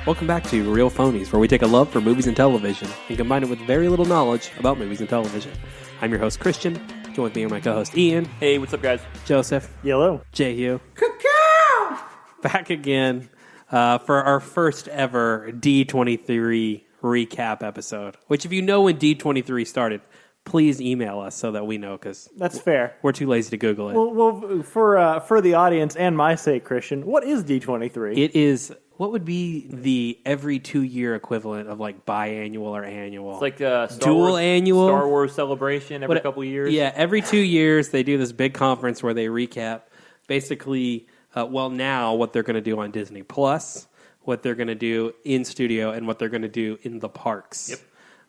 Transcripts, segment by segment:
Welcome back to Real Phonies, where we take a love for movies and television and combine it with very little knowledge about movies and television. I'm your host, Christian. Joined with me and my co-host, Ian. Hey, what's up, guys? Joseph. Yellow. J-Hugh. Cacao! Back again for our first ever D23 recap episode, which if you know when D23 started, please email us so that we know, because that's fair. We're too lazy to Google it. Well, for the audience and my sake, Christian, what is D23? It is... What would be the every 2-year equivalent of like biannual or annual? It's like annual Star Wars celebration every couple of years. Yeah, every 2 years they do this big conference where they recap basically, now what they're going to do on Disney Plus, what they're going to do in studio, and what they're going to do in the parks.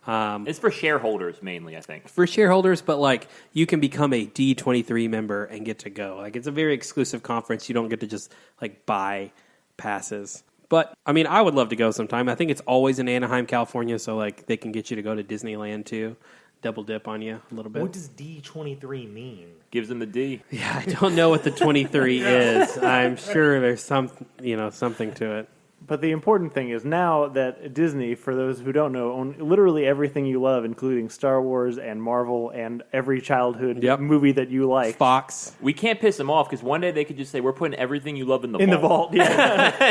Yep. It's for shareholders mainly, I think. For shareholders, but like you can become a D23 member and get to go. Like it's a very exclusive conference. You don't get to just like buy passes. But, I mean, I would love to go sometime. I think it's always in Anaheim, California, so, like, they can get you to go to Disneyland, too. Double dip on you a little bit. What does D23 mean? Gives them the D. Yeah, I don't know what the 23 is. I'm sure there's something to it. But the important thing is now that Disney, for those who don't know, own literally everything you love, including Star Wars and Marvel and every childhood movie that you like. Fox. We can't piss them off because one day they could just say, we're putting everything you love in the vault. In the vault,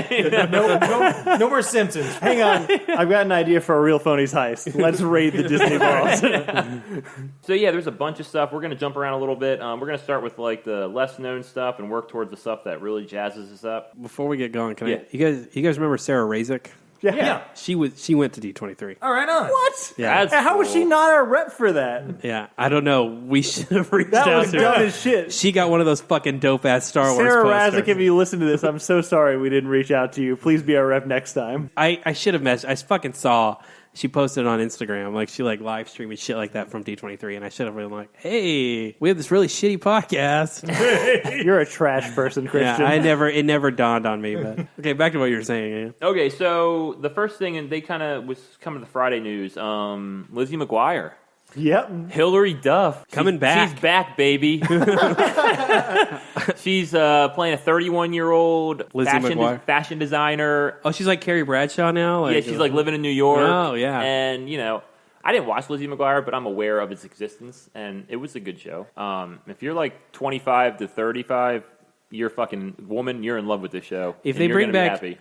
yeah. No more Simpsons. Hang on. I've got an idea for a Real Phonies heist. Let's raid the Disney vault. So, yeah, there's a bunch of stuff. We're going to jump around a little bit. We're going to start with, like, the less-known stuff and work towards the stuff that really jazzes us up. Before we get going, you guys remember Sarah Razik? Yeah. She went to D23. All right, on. What? Yeah. How was she not our rep for that? Yeah, I don't know. We should have reached That out was to her. dumb as shit. She got one of those fucking dope-ass Star Wars Sarah posters. Razik, if you listen to this, I'm so sorry we didn't reach out to you. Please be our rep next time. I should have messaged. I fucking saw she posted it on Instagram. Like she like live streaming shit like that from D23, and I should have been like, "Hey, we have this really shitty podcast." You're a trash person, Christian. Yeah, it never dawned on me. But okay, back to what you were saying. Ian. Okay, so the first thing, and they kind of was coming to the Friday news, Lizzie McGuire. Yep. Hillary Duff. Coming back. She's back, baby. She's playing a 31-year-old fashion designer. Oh, she's like Carrie Bradshaw now? Yeah, she's like living in New York. Oh, yeah. And, I didn't watch Lizzie McGuire, but I'm aware of its existence, and it was a good show. If you're like 25 to 35, you're a fucking woman, you're in love with this show. If they bring back happy.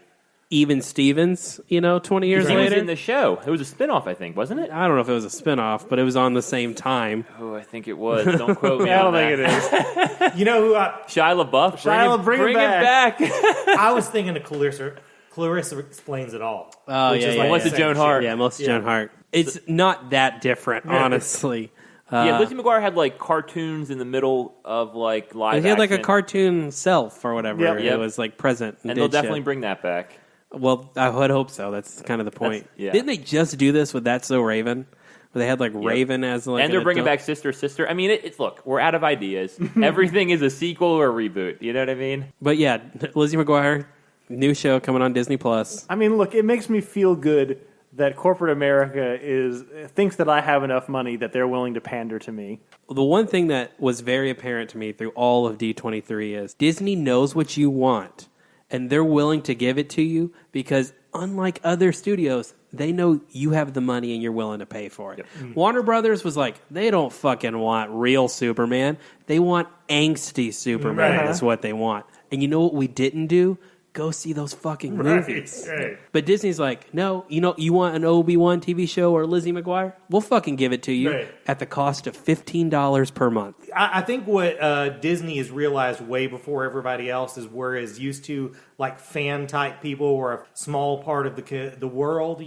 Even Stevens, 20 years later. He was in the show. It was a spinoff, I think, wasn't it? I don't know if it was a spinoff, but it was on the same time. Oh, I think it was. Don't quote me I on don't that. think it is. You know who Shia LaBeouf. Bring it back. I was thinking of Clarissa Explains It All. Oh, which yeah, is yeah, like Melissa the Joan same Hart. shit. Yeah, Melissa Joan Hart. It's not that different, honestly. Yeah, Lizzie McGuire had like cartoons in the middle of like live He had like a action. cartoon self or whatever. Yep. It was like present. And they'll did definitely shit. bring that back. Well, I would hope so. That's kind of the point. Yeah. Didn't they just do this with That's So Raven? Where they had like Raven as like and they're an bringing adult? back Sister. I mean, it's look, we're out of ideas. Everything is a sequel or a reboot. You know what I mean? But yeah, Lizzie McGuire, new show coming on Disney Plus. I mean, look, it makes me feel good that corporate America thinks that I have enough money that they're willing to pander to me. The one thing that was very apparent to me through all of D23 is Disney knows what you want, and they're willing to give it to you because unlike other studios, they know you have the money and you're willing to pay for it. Yep. Warner Brothers was like, they don't fucking want real Superman. They want angsty Superman is what they want. And you know what we didn't do? Go see those fucking movies. Right. But Disney's like, no, you want an Obi-Wan TV show or Lizzie McGuire? We'll fucking give it to you at the cost of $15 per month. I think what Disney has realized way before everybody else is whereas used to like fan type people or a small part of the world,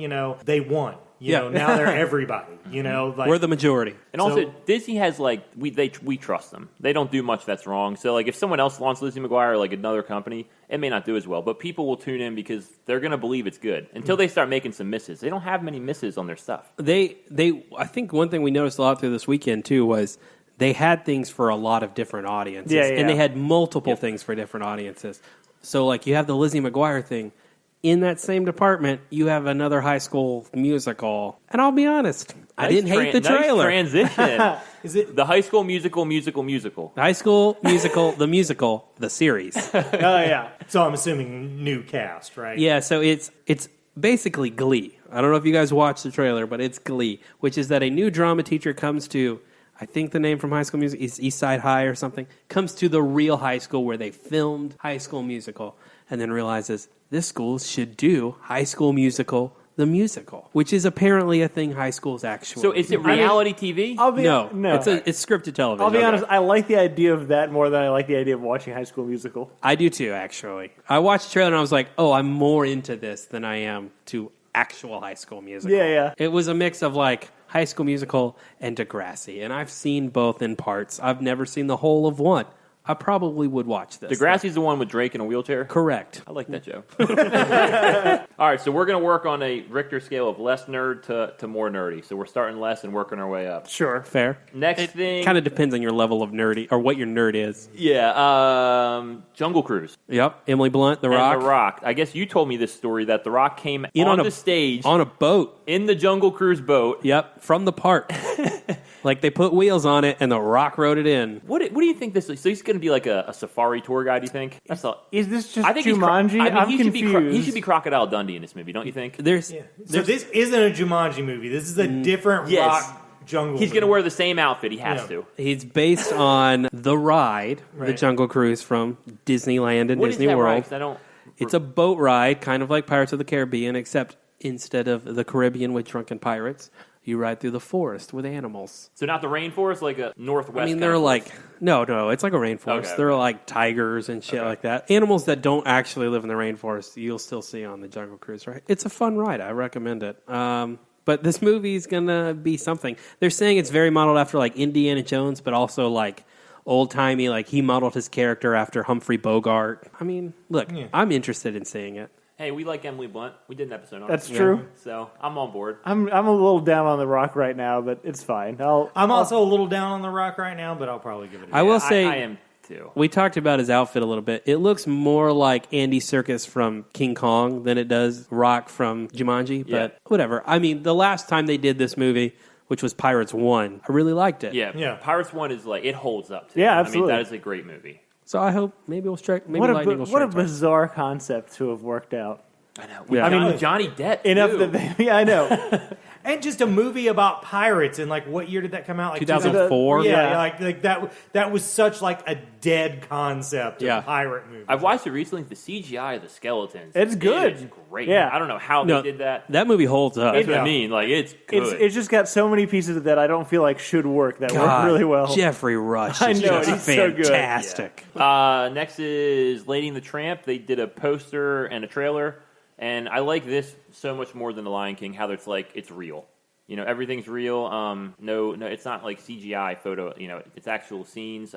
they won. Now they're everybody. Like, we're the majority. And also, Disney has like we trust them. They don't do much that's wrong. So like if someone else wants Lizzie McGuire or like another company, it may not do as well. But people will tune in because they're going to believe it's good until they start making some misses. They don't have many misses on their stuff. I think one thing we noticed a lot through this weekend too was they had things for a lot of different audiences, and they had multiple things for different audiences. So like you have the Lizzie McGuire thing. In that same department, you have another High School Musical. And I'll be honest, I didn't hate the trailer. Nice transition. is it the High School Musical? High School Musical, the musical, the series. Oh yeah. So I'm assuming new cast, right? Yeah, so it's basically Glee. I don't know if you guys watched the trailer, but it's Glee, which is that a new drama teacher comes to, I think the name from High School Musical is East Side High or something, comes to the real high school where they filmed High School Musical, and then realizes this school should do High School Musical, the musical, which is apparently a thing high schools actually. So is it reality TV? No. It's scripted television. I'll be honest, I like the idea of that more than I like the idea of watching High School Musical. I do too, actually. I watched the trailer and I was like, oh, I'm more into this than I am to actual High School Musical. Yeah. It was a mix of like High School Musical and Degrassi, and I've seen both in parts. I've never seen the whole of one. I probably would watch this. Degrassi's the one with Drake in a wheelchair? Correct. I like that joke. All right, so we're going to work on a Richter scale of less nerd to more nerdy. So we're starting less and working our way up. Sure. Fair. Next thing... Kind of depends on your level of nerdy, or what your nerd is. Yeah, Jungle Cruise. Yep. Emily Blunt, The Rock. And The Rock. I guess you told me this story that The Rock came on the stage... On a boat. In the Jungle Cruise boat. Yep, from the park. Like, they put wheels on it, and The Rock rode it in. What do you think this is? So he's going to be like a safari tour guide, do you think? That's all. Is this just I think Jumanji? I'm confused. He should be Crocodile Dundee in this movie, don't you think? So this isn't a Jumanji movie. This is a different Rock jungle He's going to wear the same outfit. He has to. He's based on the ride, the Jungle Cruise from Disneyland and What Disney is that World. ride? 'Cause I don't... It's a boat ride, kind of like Pirates of the Caribbean, except instead of the Caribbean with drunken pirates, you ride through the forest with animals. So not the rainforest, like a northwest. I mean, they're like no, it's like a rainforest. Okay. They're like tigers and shit like that. Animals that don't actually live in the rainforest, you'll still see on the Jungle Cruise, right? It's a fun ride. I recommend it. But this movie's gonna be something. They're saying it's very modeled after like Indiana Jones, but also like old timey. Like he modeled his character after Humphrey Bogart. I mean, look, I'm interested in seeing it. Hey, we like Emily Blunt. We did an episode on That's it. true. So I'm on board. I'm a little down on The Rock right now, but it's fine. I'm also a little down on The Rock right now, but I'll probably give it a I will say, I am too. We talked about his outfit a little bit. It looks more like Andy Serkis from King Kong than it does Rock from Jumanji, but whatever. I mean, the last time they did this movie, which was Pirates 1, I really liked it. Yeah. Pirates 1 is like, it holds up to Yeah, absolutely. I mean, that is a great movie. So I hope maybe we'll strike. Maybe what lightning will strike. a bizarre concept to have worked out. I know. Yeah. I mean, Johnny Depp. Enough too. that I know. And just a movie about pirates, and like what year did that come out? Like 2004. Yeah, like that. That was such like a dead concept of a pirate movie. I've watched it recently. The CGI of the skeletons. It's good. It's great. Yeah. I don't know how they did that. That movie holds up. That's what I mean. Like, it's good. It's just got so many pieces that I don't feel like should work that work really well. Jeffrey Rush I is know, just he's so good. fantastic. Next is Lady and the Tramp. They did a poster and a trailer. And I like this so much more than The Lion King, how it's like, it's real. You know, everything's real. No, it's not like CGI photo. You know, it's actual scenes.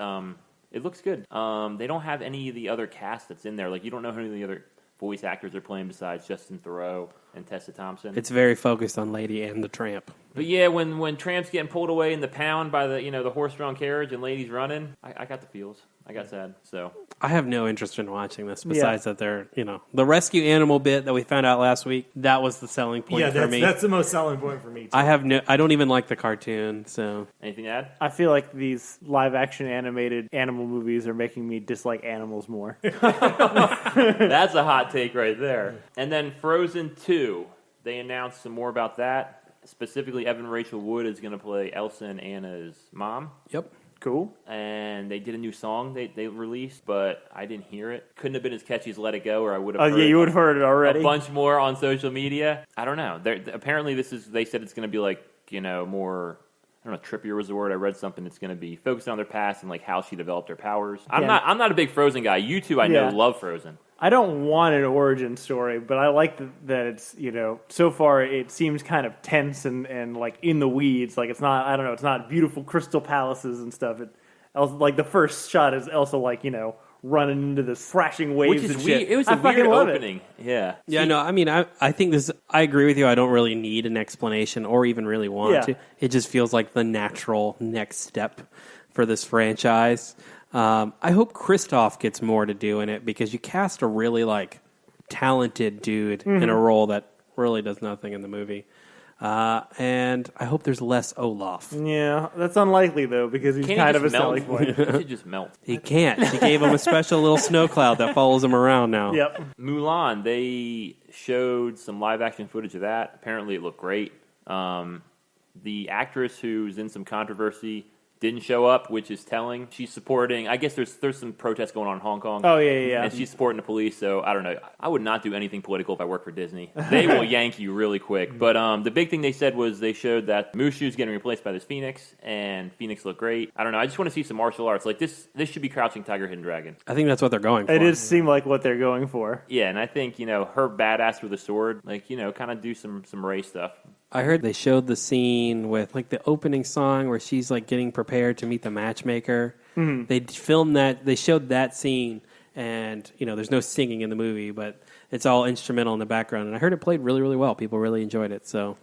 It looks good. They don't have any of the other cast that's in there. Like, you don't know who any of the other voice actors are playing besides Justin Theroux and Tessa Thompson. It's very focused on Lady and the Tramp. But yeah, when Tramp's getting pulled away in the pound by the horse-drawn carriage and Lady's running, I got the feels. I got sad. So I have no interest in watching this besides that they're, the rescue animal bit that we found out last week, that was the selling point for me. That's the most selling point for me too. I don't even like the cartoon, so. Anything to add? I feel like these live-action animated animal movies are making me dislike animals more. That's a hot take right there. And then Frozen 2, they announced some more about that. Specifically, Evan Rachel Wood is going to play Elsa and Anna's mom. Yep. Cool. And they did a new song they released, but I didn't hear it. Couldn't have been as catchy as Let It Go, or I would have heard you would have heard it already. A bunch more on social media. I don't know. Apparently, they said it's going to be like, more, I don't know, trippier was the word. I read something that's going to be focused on their past and like how she developed her powers. I'm not a big Frozen guy. You two, I know, love Frozen. I don't want an origin story, but I like that it's, so far it seems kind of tense and like in the weeds. Like it's not, I don't know, it's not beautiful crystal palaces and stuff. Like the first shot is Elsa like, running into the thrashing waves Which is and weird. shit. It was a weird opening. Yeah. Yeah, no, I mean, I think I agree with you. I don't really need an explanation or even really want to. It just feels like the natural next step for this franchise. I hope Kristoff gets more to do in it because you cast a really talented dude in a role that really does nothing in the movie. And I hope there's less Olaf. Yeah, that's unlikely though because he's Can't kind he of a just melt? selling point. He should just melt. He can't. He gave him a special little snow cloud that follows him around now. Yep. Mulan, they showed some live action footage of that. Apparently, it looked great. The actress who's in some controversy didn't show up, which is telling. She's supporting. I guess there's some protests going on in Hong Kong. Oh yeah. And she's supporting the police. So I don't know. I would not do anything political if I worked for Disney. They will yank you really quick. But the big thing they said was they showed that Mushu's getting replaced by this Phoenix, and Phoenix looked great. I don't know. I just want to see some martial arts. Like this should be Crouching Tiger, Hidden Dragon. I think that's what they're going for. It does seem like what they're going for. Yeah, and I think her badass with a sword, kind of do some Ray stuff. I heard they showed the scene with like the opening song where she's like getting prepared to meet the matchmaker. Mm-hmm. They filmed that. They showed that scene, and there's no singing in the movie, but it's all instrumental in the background. And I heard it played really, really well. People really enjoyed it. So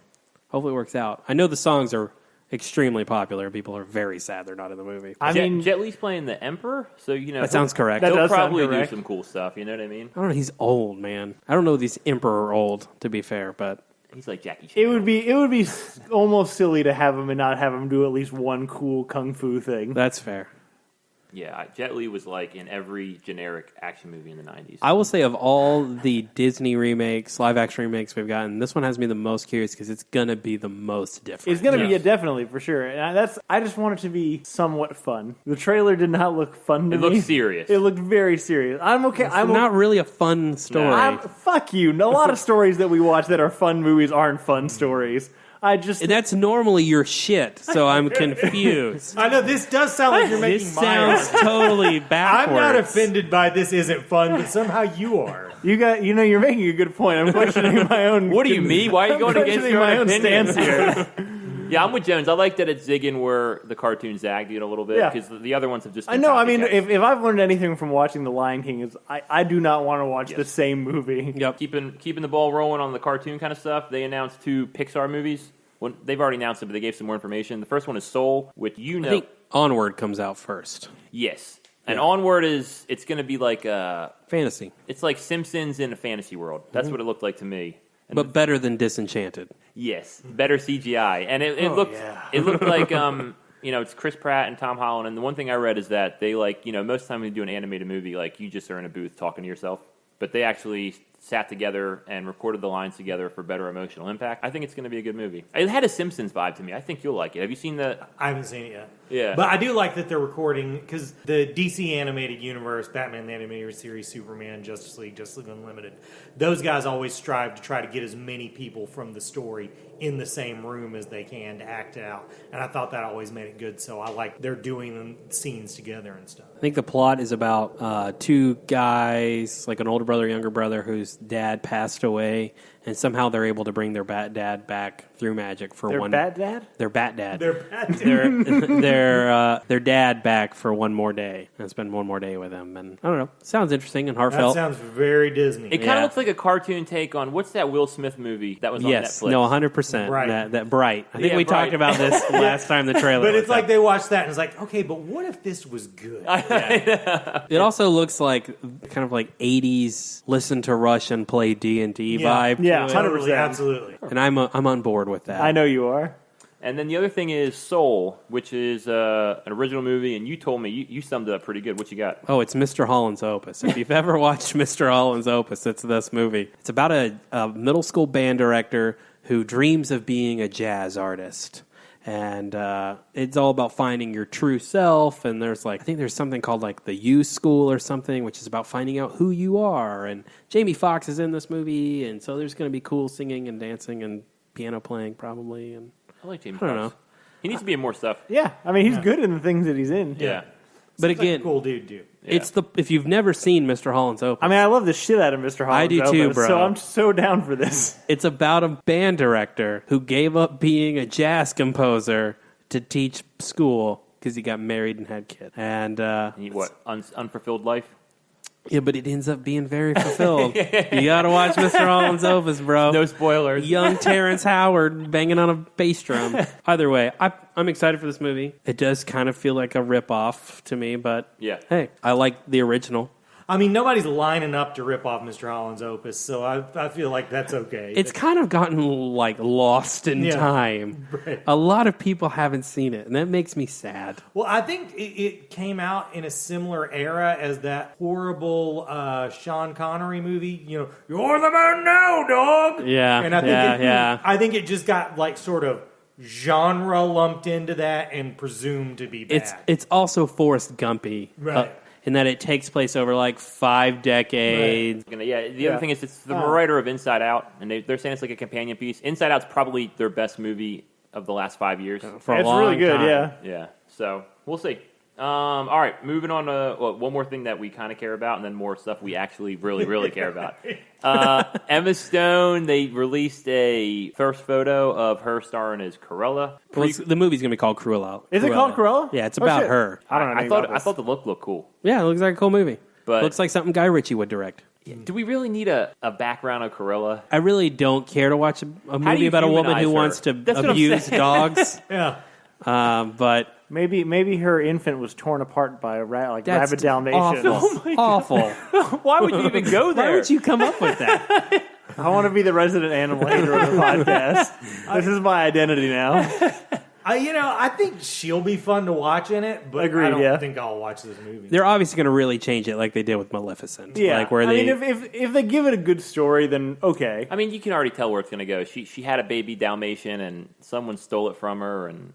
hopefully it works out. I know the songs are extremely popular. People are very sad they're not in the movie. I mean, Jet Li's playing the Emperor, so that sounds correct. That he'll does probably sound do correct. some cool stuff. You know what I mean? I don't know. He's old, man. I don't know if he's Emperor old, to be fair, but. He's like Jackie Chan. It would be almost silly to have him and not have him do at least one cool kung fu thing. That's fair. Yeah, Jet Li was like in every generic action movie in the 90s. I will say of all the Disney remakes, live action remakes we've gotten, this one has me the most curious because it's going to be the most different. It's going to be definitely for sure. And I just want it to be somewhat fun. The trailer did not look fun to me. It looked serious. It looked very serious. I'm okay. It's not really a fun story. Fuck you. A lot of stories that we watch that are fun movies aren't fun stories. That's normally your shit, so I'm confused. I know this does sound like you're making This sounds mine. totally backwards. I'm not offended by this isn't fun, but somehow you are. You're making a good point. I'm questioning my own. What do you mean? Why are you going against your my own opinion? stance here? Yeah, I'm with Jones. I like that it's zigging where the cartoon zagged it a little bit because the other ones have just been I know. I mean, copycats. if I've learned anything from watching The Lion King is I do not want to watch the same movie. Yep. Keeping the ball rolling on the cartoon kind of stuff, they announced 2 Pixar movies. Well, they've already announced it, but they gave some more information. The first one is Soul, which I think Onward comes out first. Yes. And Onward it's going to be like Fantasy. it's like Simpsons in a fantasy world. That's what it looked like to me. And But better than Disenchanted. yes, better CGI. And it looked like it's Chris Pratt and Tom Holland. And the one thing I read is that they most of the time when you do an animated movie, like you just are in a booth talking to yourself. But they actually sat together and recorded the lines together for better emotional impact. I think it's going to be a good movie. It had a Simpsons vibe to me. I think you'll like it. Have you seen the... I haven't seen it yet. Yeah. But I do like that they're recording, because the DC animated universe, Batman the Animated Series, Superman, Justice League Unlimited, those guys always strive to try to get as many people from the story in the same room as they can to act out. And I thought that always made it good, so I like they're doing scenes together and stuff. I think the plot is about 2 guys, like an older brother, younger brother, whose dad passed away, and somehow they're able to bring their bat dad back through magic for Their one. bat dad? Their bat dad. They're bad. Their dad back for one more day and spend one more day with him. And I don't know. Sounds interesting and That heartfelt. sounds very Disney. It kind of looks like a cartoon take on... What's that Will Smith movie that was on Yes, Netflix? no, 100%. Bright. That Bright. I think Yeah, we Bright. talked about this last time the trailer. But was it's like up. they watched that and it's like, okay, but what if this was good? It also looks like kind of like 80s listen to Rush and play D&D vibe. Yeah, to it. 100%. Absolutely. And I'm on board with that. I know you are. And then the other thing is Soul, which is an original movie, and you told me, you summed it up pretty good. What you got? Oh, it's Mr. Holland's Opus. If you've ever watched Mr. Holland's Opus, it's this movie. It's about a middle school band director who dreams of being a jazz artist. And it's all about finding your true self. And there's I think there's something called the U School or something, which is about finding out who you are. And Jamie Foxx is in this movie. And so there's going to be cool singing and dancing and piano playing probably. And I like Jamie I don't Foxx. know. He needs to be in more stuff. Yeah, I mean he's good in the things that he's in. Yeah. But Seems again, like a cool dude. it's if you've never seen Mr. Holland's Opus. I mean, I love the shit out of Mr. Holland's I do too, Opus, bro. So I'm so down for this. It's about a band director who gave up being a jazz composer to teach school because he got married and had kids. And Unfulfilled life? yeah, but it ends up being very fulfilled. You got to watch Mr. Holland's Opus, bro. No spoilers. Young Terrence Howard banging on a bass drum. Either way, I'm excited for this movie. It does kind of feel like a ripoff to me, but Yeah. hey, I like the original. I mean, nobody's lining up to rip off Mr. Holland's Opus, so I feel like that's okay. It's kind of gotten like lost in time. Right. A lot of people haven't seen it, and that makes me sad. Well, I think it came out in a similar era as that horrible Sean Connery movie. You know, you're the man now, dog. Yeah, and I think yeah. I think it just got like sort of genre lumped into that and presumed to be bad. It's also Forrest Gumpy, Right. in that it takes place over like 5 decades. The other thing is it's the writer of Inside Out, and they're saying it's like a companion piece. Inside Out's probably their best movie of the last 5 years. For a It's long really good, time. yeah. Yeah, so we'll see. All right, moving on to one more thing that we kind of care about, and then more stuff we actually really care about. Emma Stone, they released a first photo of her starring as Cruella. Well, the movie's going to be called Cruella. Is it called Cruella? Yeah, it's Oh, about shit. her. I don't know. I thought the look looked cool. Yeah, it looks like a cool movie. But- looks like something Guy Ritchie would direct. Do we really need a background of Cruella? I really don't care to watch a do movie you about a woman who humanize her? wants to That's what I'm abuse saying. dogs. Yeah. But Maybe her infant was torn apart by a that's rabid Dalmatian. awful. Why would you even go there? Why would you come up with that? I want to be the resident animal hater of the podcast. This is my identity now. I think she'll be fun to watch in it, but Agreed, I don't yeah. think I'll watch this movie. They're obviously going to really change it like they did with Maleficent. Yeah, Like where I they, mean, if they give it a good story, then okay. I mean, you can already tell where it's going to go. She had a baby Dalmatian, and someone stole it from her, and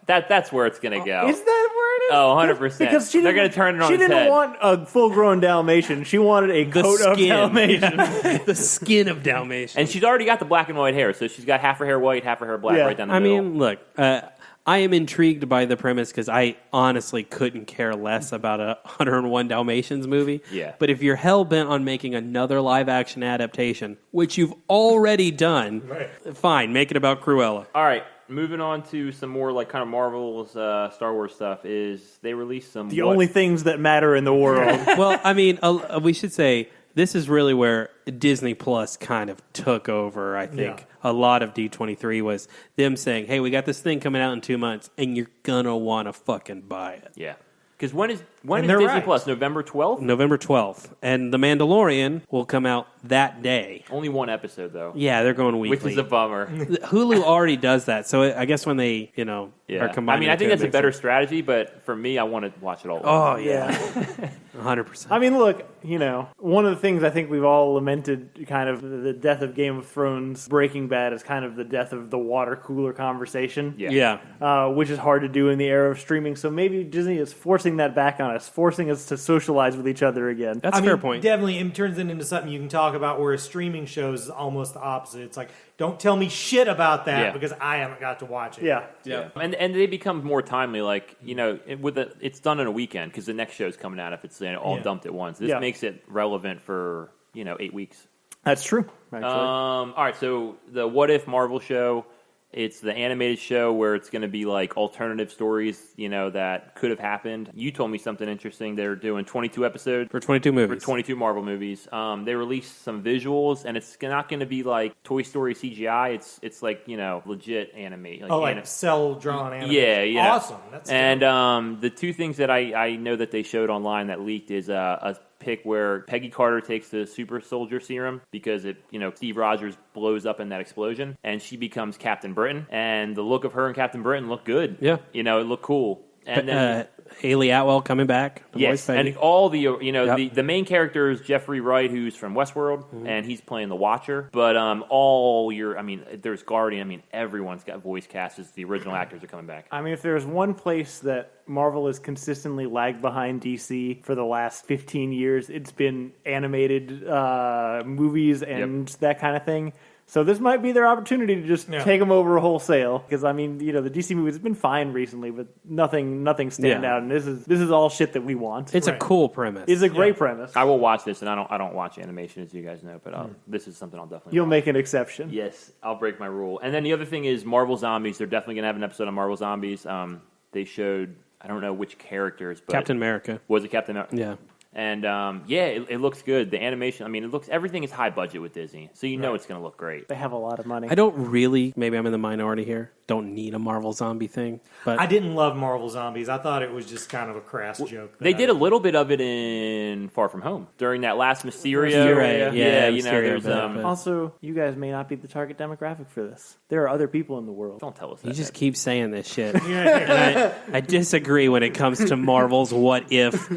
that's where it's going to go. Is that where it is? Oh, 100%. Because They're going to turn it on She its didn't head. want a full-grown Dalmatian. She wanted a coat of skin. Dalmatian. the skin of Dalmatian. And she's already got the black and white hair, so she's got half her hair white, half her hair black, Yeah. right down the I middle. mean, look, I am intrigued by the premise because I honestly couldn't care less about a 101 Dalmatians movie. Yeah. But if you're hell-bent on making another live-action adaptation, which you've already done, fine, make it about Cruella. All right, moving on to some more like kind of Marvel's Star Wars stuff. Is they released some The only things that matter in the world. Well, I mean, we should say this is really where Disney Plus kind of took over, I think. Yeah. A lot of D23 was them saying, hey, we got this thing coming out in 2 months, and you're going to want to fucking buy it. Yeah, because when is they're Disney right. Plus? November 12th. November 12th. And The Mandalorian will come out that day. Only one episode though. Yeah, they're going weekly. Which is a bummer. Hulu already does that, so I guess when they, are Yeah, combining I mean, I the think two, that's it a makes better sense. strategy. But for me, I want to watch it all. Oh, yeah. Yeah. 100%. I mean, look, one of the things I think we've all lamented, kind of the death of Game of Thrones, Breaking Bad, is kind of the death of the water cooler conversation. Yeah. Which is hard to do in the era of streaming. So maybe Disney is forcing that back on us, forcing us to socialize with each other again. That's a fair point. Definitely, it turns it into something you can talk about. Whereas streaming shows is almost the opposite. It's like, don't tell me shit about that Yeah. because I haven't got to watch it. Yeah. And they become more timely. Like it's done in a weekend because the next show's coming out if it's all Yeah. dumped at once. This Yeah. makes it relevant for 8 weeks. That's true, actually. All right, so the What If Marvel show, it's the animated show where it's going to be like alternative stories, that could have happened. You told me something interesting. They're doing 22 episodes For 22 movies. for 22 Marvel movies. They released some visuals, and it's not going to be like Toy Story CGI. It's like legit anime. Like cell drawn animation. Yeah. Awesome. That's And the two things that I know that they showed online that leaked is a pic where Peggy Carter takes the super soldier serum because Steve Rogers blows up in that explosion, and she becomes Captain Britain. And the look of her and Captain Britain looked good. Yeah. It looked cool. And then Haley Atwell coming back. The yes, voice Peggy. and all the Yep. the main character is Jeffrey Wright, who's from Westworld, and he's playing the Watcher. But there's Guardian. Everyone's got voice cast as the original actors are coming back. I mean, if there's one place that Marvel has consistently lagged behind DC for the last 15 years, it's been animated movies and that kind of thing. So this might be their opportunity to just take them over wholesale. Because the DC movies have been fine recently, but nothing stand out. And this is all shit that we want. It's a cool premise. It's a great premise. I will watch this, and I don't watch animation, as you guys know, but this is something I'll definitely You'll watch. make an exception. Yes, I'll break my rule. And then the other thing is Marvel Zombies. They're definitely going to have an episode on Marvel Zombies. They showed, I don't know which characters, but Captain America. Was it Captain America? Yeah. And it looks good. The animation, everything is high budget with Disney, so it's going to look great. They have a lot of money. I don't really, maybe I'm in the minority here. don't need a Marvel zombie thing. But I didn't love Marvel Zombies. I thought it was just kind of a crass joke. They did a little bit of it in Far From Home during that last Mysterio. Mysterio, yeah, you know, Mysterio, there's but- Also, you guys may not be the target demographic for this. There are other people in the world. Don't tell us that. you just Nick. keep saying this shit. And I disagree when it comes to Marvel's What If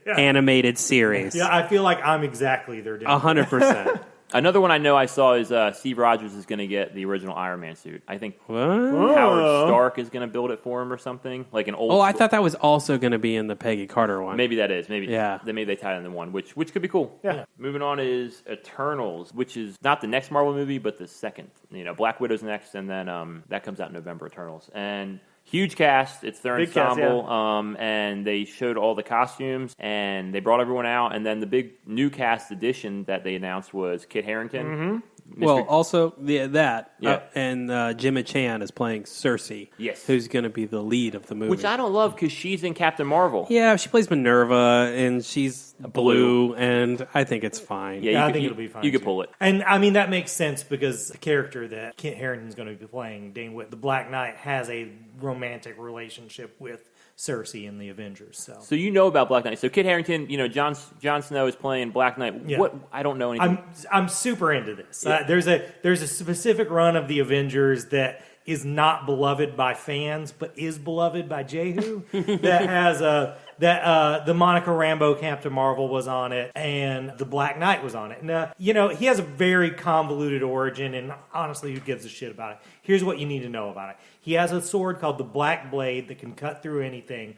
animated series. Yeah, I feel like I'm exactly their demographic. 100%. Another one I know I saw is Steve Rogers is going to get the original Iron Man suit. I think What? Howard Stark is going to build it for him or something, like an old. Oh, I thought that was also going to be in the Peggy Carter one. Maybe that is. Maybe Yeah. Maybe they tied it into one, which could be cool. Yeah. Moving on is Eternals, which is not the next Marvel movie, but the second. Black Widow's next, and then that comes out in November. Eternals and. Huge cast. It's their Big cast, ensemble, and they showed all the costumes, and they brought everyone out. And then the big new cast addition that they announced was Kit Harington. Mm-hmm. Well, also that. Yeah. And Gemma Chan is playing Cersei. Yes. Who's going to be the lead of the movie. Which I don't love because she's in Captain Marvel. Yeah, she plays Minerva, and she's blue, and I think it's fine. Yeah, I think it'll be fine. You could too. pull it. And I mean, that makes sense because the character that Kit Harington's going to be playing, Dane Whit, the Black Knight, has a romantic relationship with Cersei in the Avengers. So you know about Black Knight. So Kit Harington, Jon Snow is playing Black Knight. Yeah. What? I don't know anything. I'm super into this. Yeah. There's a specific run of the Avengers that is not beloved by fans, but is beloved by Jehu. That has the Monica Rambeau Captain Marvel was on it, and the Black Knight was on it. And he has a very convoluted origin, and honestly, who gives a shit about it? Here's what you need to know about it. He has a sword called the Black Blade that can cut through anything,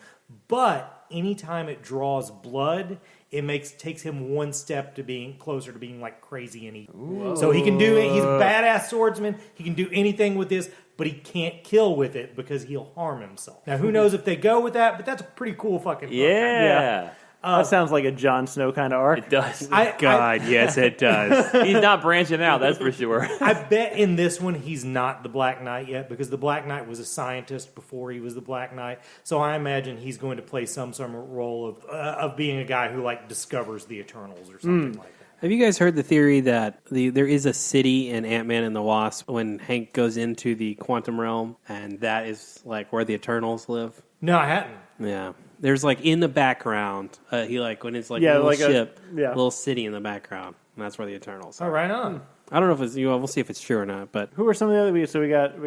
but anytime it draws blood, it takes him one step to being closer to being like crazy and evil. So he can do it. He's a badass swordsman. He can do anything with this, but he can't kill with it because he'll harm himself. Now, who knows if they go with that, but that's a pretty cool fucking book. yeah. That sounds like a Jon Snow kind of arc. It does. God, yes, it does. He's not branching out, that's for sure. I bet in this one he's not the Black Knight yet because the Black Knight was a scientist before he was the Black Knight. So I imagine he's going to play some sort of role of being a guy who discovers the Eternals or something like that. Have you guys heard the theory that there is a city in Ant-Man and the Wasp when Hank goes into the quantum realm, and that is where the Eternals live? No, I hadn't. Yeah. There's in the background, when it's Yeah, a little like a- ship, yeah. little city in the background, and that's where the Eternals are. Oh, right on. I don't know if it's we'll see if it's true or not, but Who are some of the other? So we got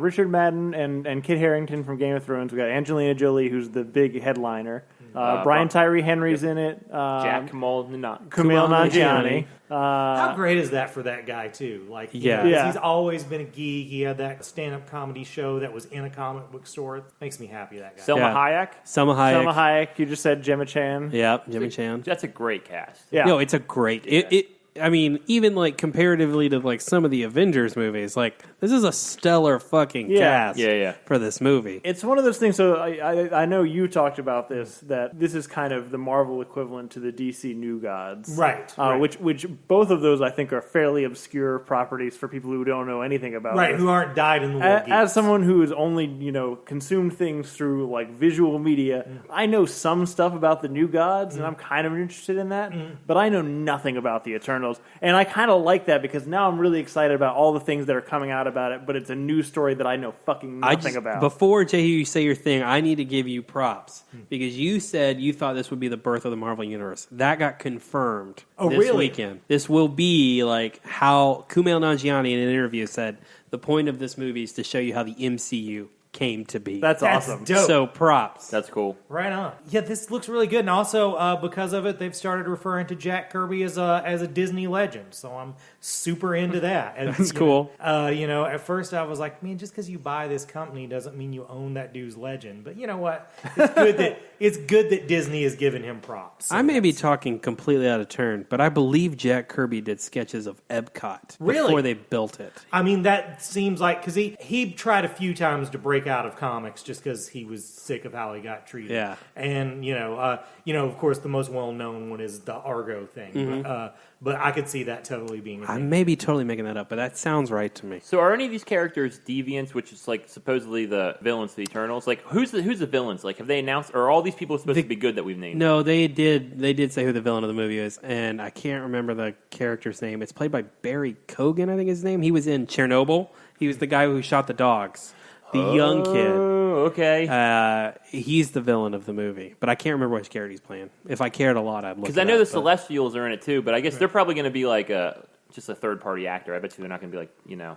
Richard Madden and Kit Harington from Game of Thrones. We got Angelina Jolie, who's the big headliner. Brian Tyree Henry's in it. Jack Kumail Kumail Nanjiani. How great is that for that guy, too? Yeah. 'cause Yeah. he's always been a geek. He had that stand-up comedy show that was in a comic book store. Makes me happy, that guy. Selma Yeah. Hayek. Selma Hayek. Selma Hayek. You just said Gemma Chan. Yeah, Jimmy Chan. That's a great cast. Yeah. No, it's a great. I mean, even comparatively to some of the Avengers movies, this is a stellar fucking cast. Yeah. For this movie. It's one of those things. So I know you talked about this. That this is kind of the Marvel equivalent to the DC New Gods, Right. Which both of those I think are fairly obscure properties for people who don't know anything about. Right, this. who aren't dyed in the wool geeks. As someone who has only consumed things through visual media, I know some stuff about the New Gods, and I'm kind of interested in that. But I know nothing about the Eternals, and I kind of like that because now I'm really excited about all the things that are coming out about it. But it's a new story that I know fucking nothing about. Before Jehu, you say your thing, I need to give you props because you said you thought this would be the birth of the Marvel Universe. That got confirmed this really? weekend. This will be how Kumail Nanjiani in an interview said the point of this movie is to show you how the MCU came to be. That's That's awesome. dope. So props. That's cool. Right on. Yeah, this looks really good, and also because of it, they've started referring to Jack Kirby as a Disney legend. So I'm super into that. And, That's cool. At first I was like, man, just because you buy this company doesn't mean you own that dude's legend. But you know what? It's good that Disney has given him props. So I may be talking completely out of turn, but I believe Jack Kirby did sketches of Epcot Really? before they built it. I mean, that seems like because he tried a few times to break break out of comics just because he was sick of how he got treated. Yeah. And of course, the most well known one is the Argo thing. Mm-hmm. But I could see that totally being. I may be totally making that up, but that sounds right to me. So are any of these characters deviants, which is like supposedly the villains to the Eternals? Like who's the villains? Like have they announced, or are all these people supposed to be good that we've named? No, they did say who the villain of the movie is, and I can't remember the character's name. It's played by Barry Kogan, I think his name. He was in Chernobyl. He was the guy who shot the dogs. The young kid. Oh, okay. He's the villain of the movie, but I can't remember which character he's playing. If I cared a lot, I'd look. Because I know the Celestials are in it too, but I guess they're probably going to be like just a third-party actor. I bet you they're not going to be like,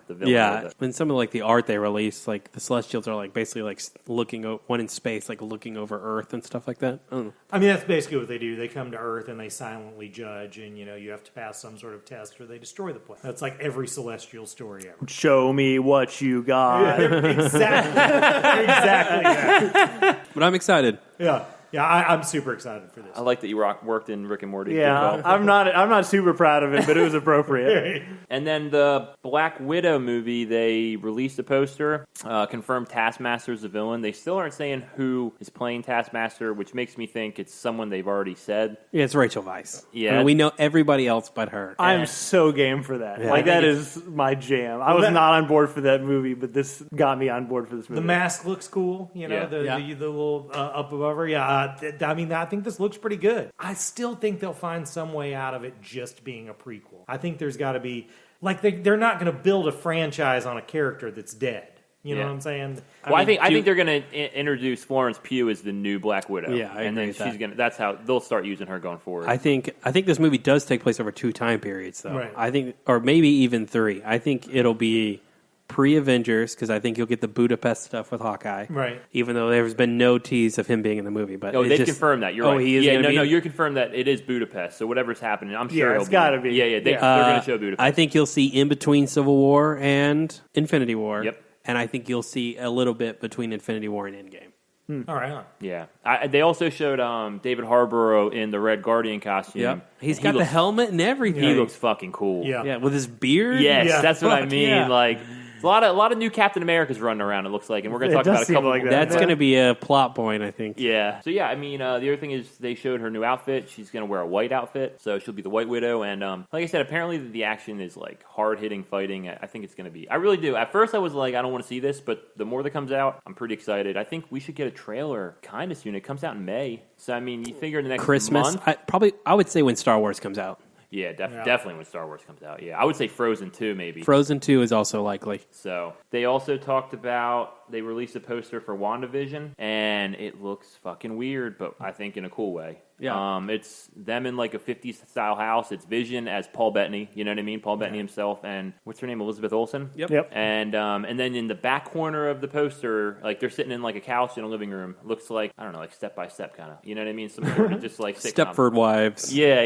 the villain. Yeah, in some of like the art they release, like the Celestials are like basically like looking one in space, like looking over Earth and stuff like that. I don't know. I mean, that's basically what they do. They come to Earth and they silently judge, and you have to pass some sort of test or they destroy the planet. That's like every Celestial story ever. Show me what you got. Exactly. Exactly. But I'm excited. Yeah. Yeah, I'm super excited for this. I like that you worked in Rick and Morty. Yeah, I'm not super proud of it, but it was appropriate. And then the Black Widow movie, they released a poster, confirmed Taskmaster's the villain. They still aren't saying who is playing Taskmaster, which makes me think it's someone they've already said. Yeah, it's Rachel Weisz. Yeah. I mean, we know everybody else but her. I'm so game for that. Yeah. Like, that is my jam. I was not on board for that movie, but this got me on board for this movie. The mask looks cool, the little up above her. Yeah, I mean, I think this looks pretty good. I still think they'll find some way out of it just being a prequel. I think there's got to be, like, they're not going to build a franchise on a character that's dead. You know what I'm saying? Well, I think they're going to introduce Florence Pugh as the new Black Widow. Yeah, I and agree then with she's that. going. That's how they'll start using her going forward. I think this movie does take place over 2 time periods, though. Right. I think, or maybe even 3. I think it'll be pre-Avengers, because I think you'll get the Budapest stuff with Hawkeye. Right. Even though there's been no tease of him being in the movie. But they've confirmed that. You're right. He is yeah, gonna be no, in- you're confirmed that it is Budapest. So whatever's happening, I'm sure it's got to be. Yeah, they're going to show Budapest. I think you'll see in between Civil War and Infinity War. Yep. And I think you'll see a little bit between Infinity War and Endgame. All right. Yeah. They also showed David Harbour in the Red Guardian costume. Yep. He's got the helmet and everything. He looks fucking cool. Yeah. Yeah, with his beard. Yes, Yeah, that's what I fuck mean. yeah. Like a lot of new Captain Americas running around. It looks like, and we're going to It talk does about a seem couple. like that. That's going to be a plot point, I think. Yeah. So yeah, I mean, the other thing is they showed her new outfit. She's going to wear a white outfit, so she'll be the White Widow. And like I said, apparently the action is like hard hitting fighting. I think it's going to be. I really do. At first, I was like, I don't want to see this, but the more that comes out, I'm pretty excited. I think we should get a trailer kind of soon. It comes out in May, so I mean, you figure in the next Christmas. month. I would say when Star Wars comes out. Yeah, definitely when Star Wars comes out. Yeah, I would say Frozen 2 maybe. Frozen 2 is also likely. So they also talked about, they released a poster for WandaVision, and it looks fucking weird, but I think in a cool way. Yeah. It's them in like a 50s style house. It's Vision as Paul Bettany, you know what I mean? Paul Bettany himself, and what's her name? Elizabeth Olsen? Yep. And then in the back corner of the poster, like they're sitting in like a couch in a living room. Looks like, I don't know, like Step by Step kind of. You know what I mean? Some sort of just like sitcom. Stepford Wives. Yeah.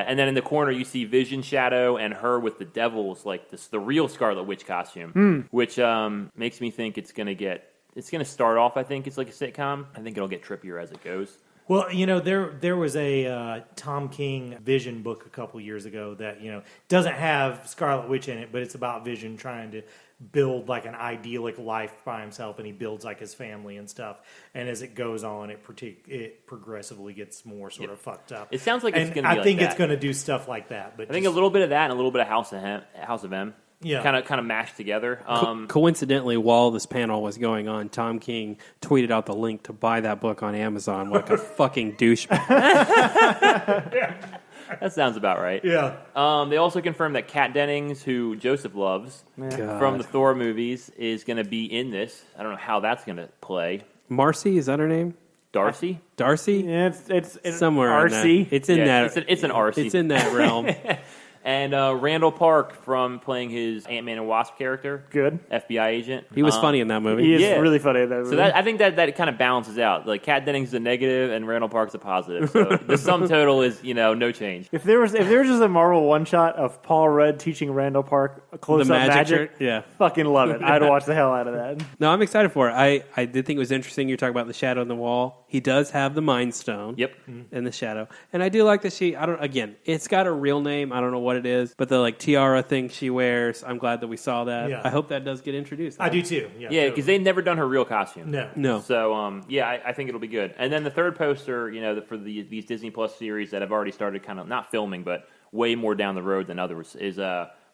And then in the corner you see Vision Shadow and her with the devils, like the real Scarlet Witch costume, which makes me think it's going to start off, I think it's like a sitcom. I think it'll get trippier as it goes. Well, there was a Tom King Vision book a couple years ago that, doesn't have Scarlet Witch in it, but it's about Vision trying to build like an idyllic life by himself, and he builds like his family and stuff. And as it goes on, it progressively gets more sort of fucked up. It sounds like it's going to be I like think that. it's going to do stuff like that. But I think a little bit of that and a little bit of House of M. Yeah. Kind of mashed together. Coincidentally, while this panel was going on, Tom King tweeted out the link to buy that book on Amazon like a fucking douchebag. That sounds about right. Yeah. They also confirmed that Kat Dennings, who Joseph loves from the Thor movies, is going to be in this. I don't know how that's going to play. Marcy, is that her name? Darcy? Darcy? Yeah, it's Somewhere RC. in that. It's in that. It's an RC. It's in that realm. And Randall Park from playing his Ant-Man and Wasp character. Good. FBI agent. He was funny in that movie. He is Yeah. really funny in that movie. So I think that kind of balances out. Like Kat Dennings is a negative and Randall Park's a positive. So the sum total is, no change. If there was just a Marvel one shot of Paul Rudd teaching Randall Park a close up magic, Yeah. fucking love it. I'd watch the hell out of that. No, I'm excited for it. I did think it was interesting. You're talking about the shadow on the wall. He does have the Mind Stone. Yep. In the shadow. And I do like that it's got a real name. I don't know what it is, but the like tiara thing she wears, I'm glad that we saw that. Yeah. I hope that does get introduced. I do too. Yeah, because they've never done her real costume. No. So, I think it'll be good. And then the third poster, for these Disney Plus series that have already started kind of not filming, but way more down the road than others, is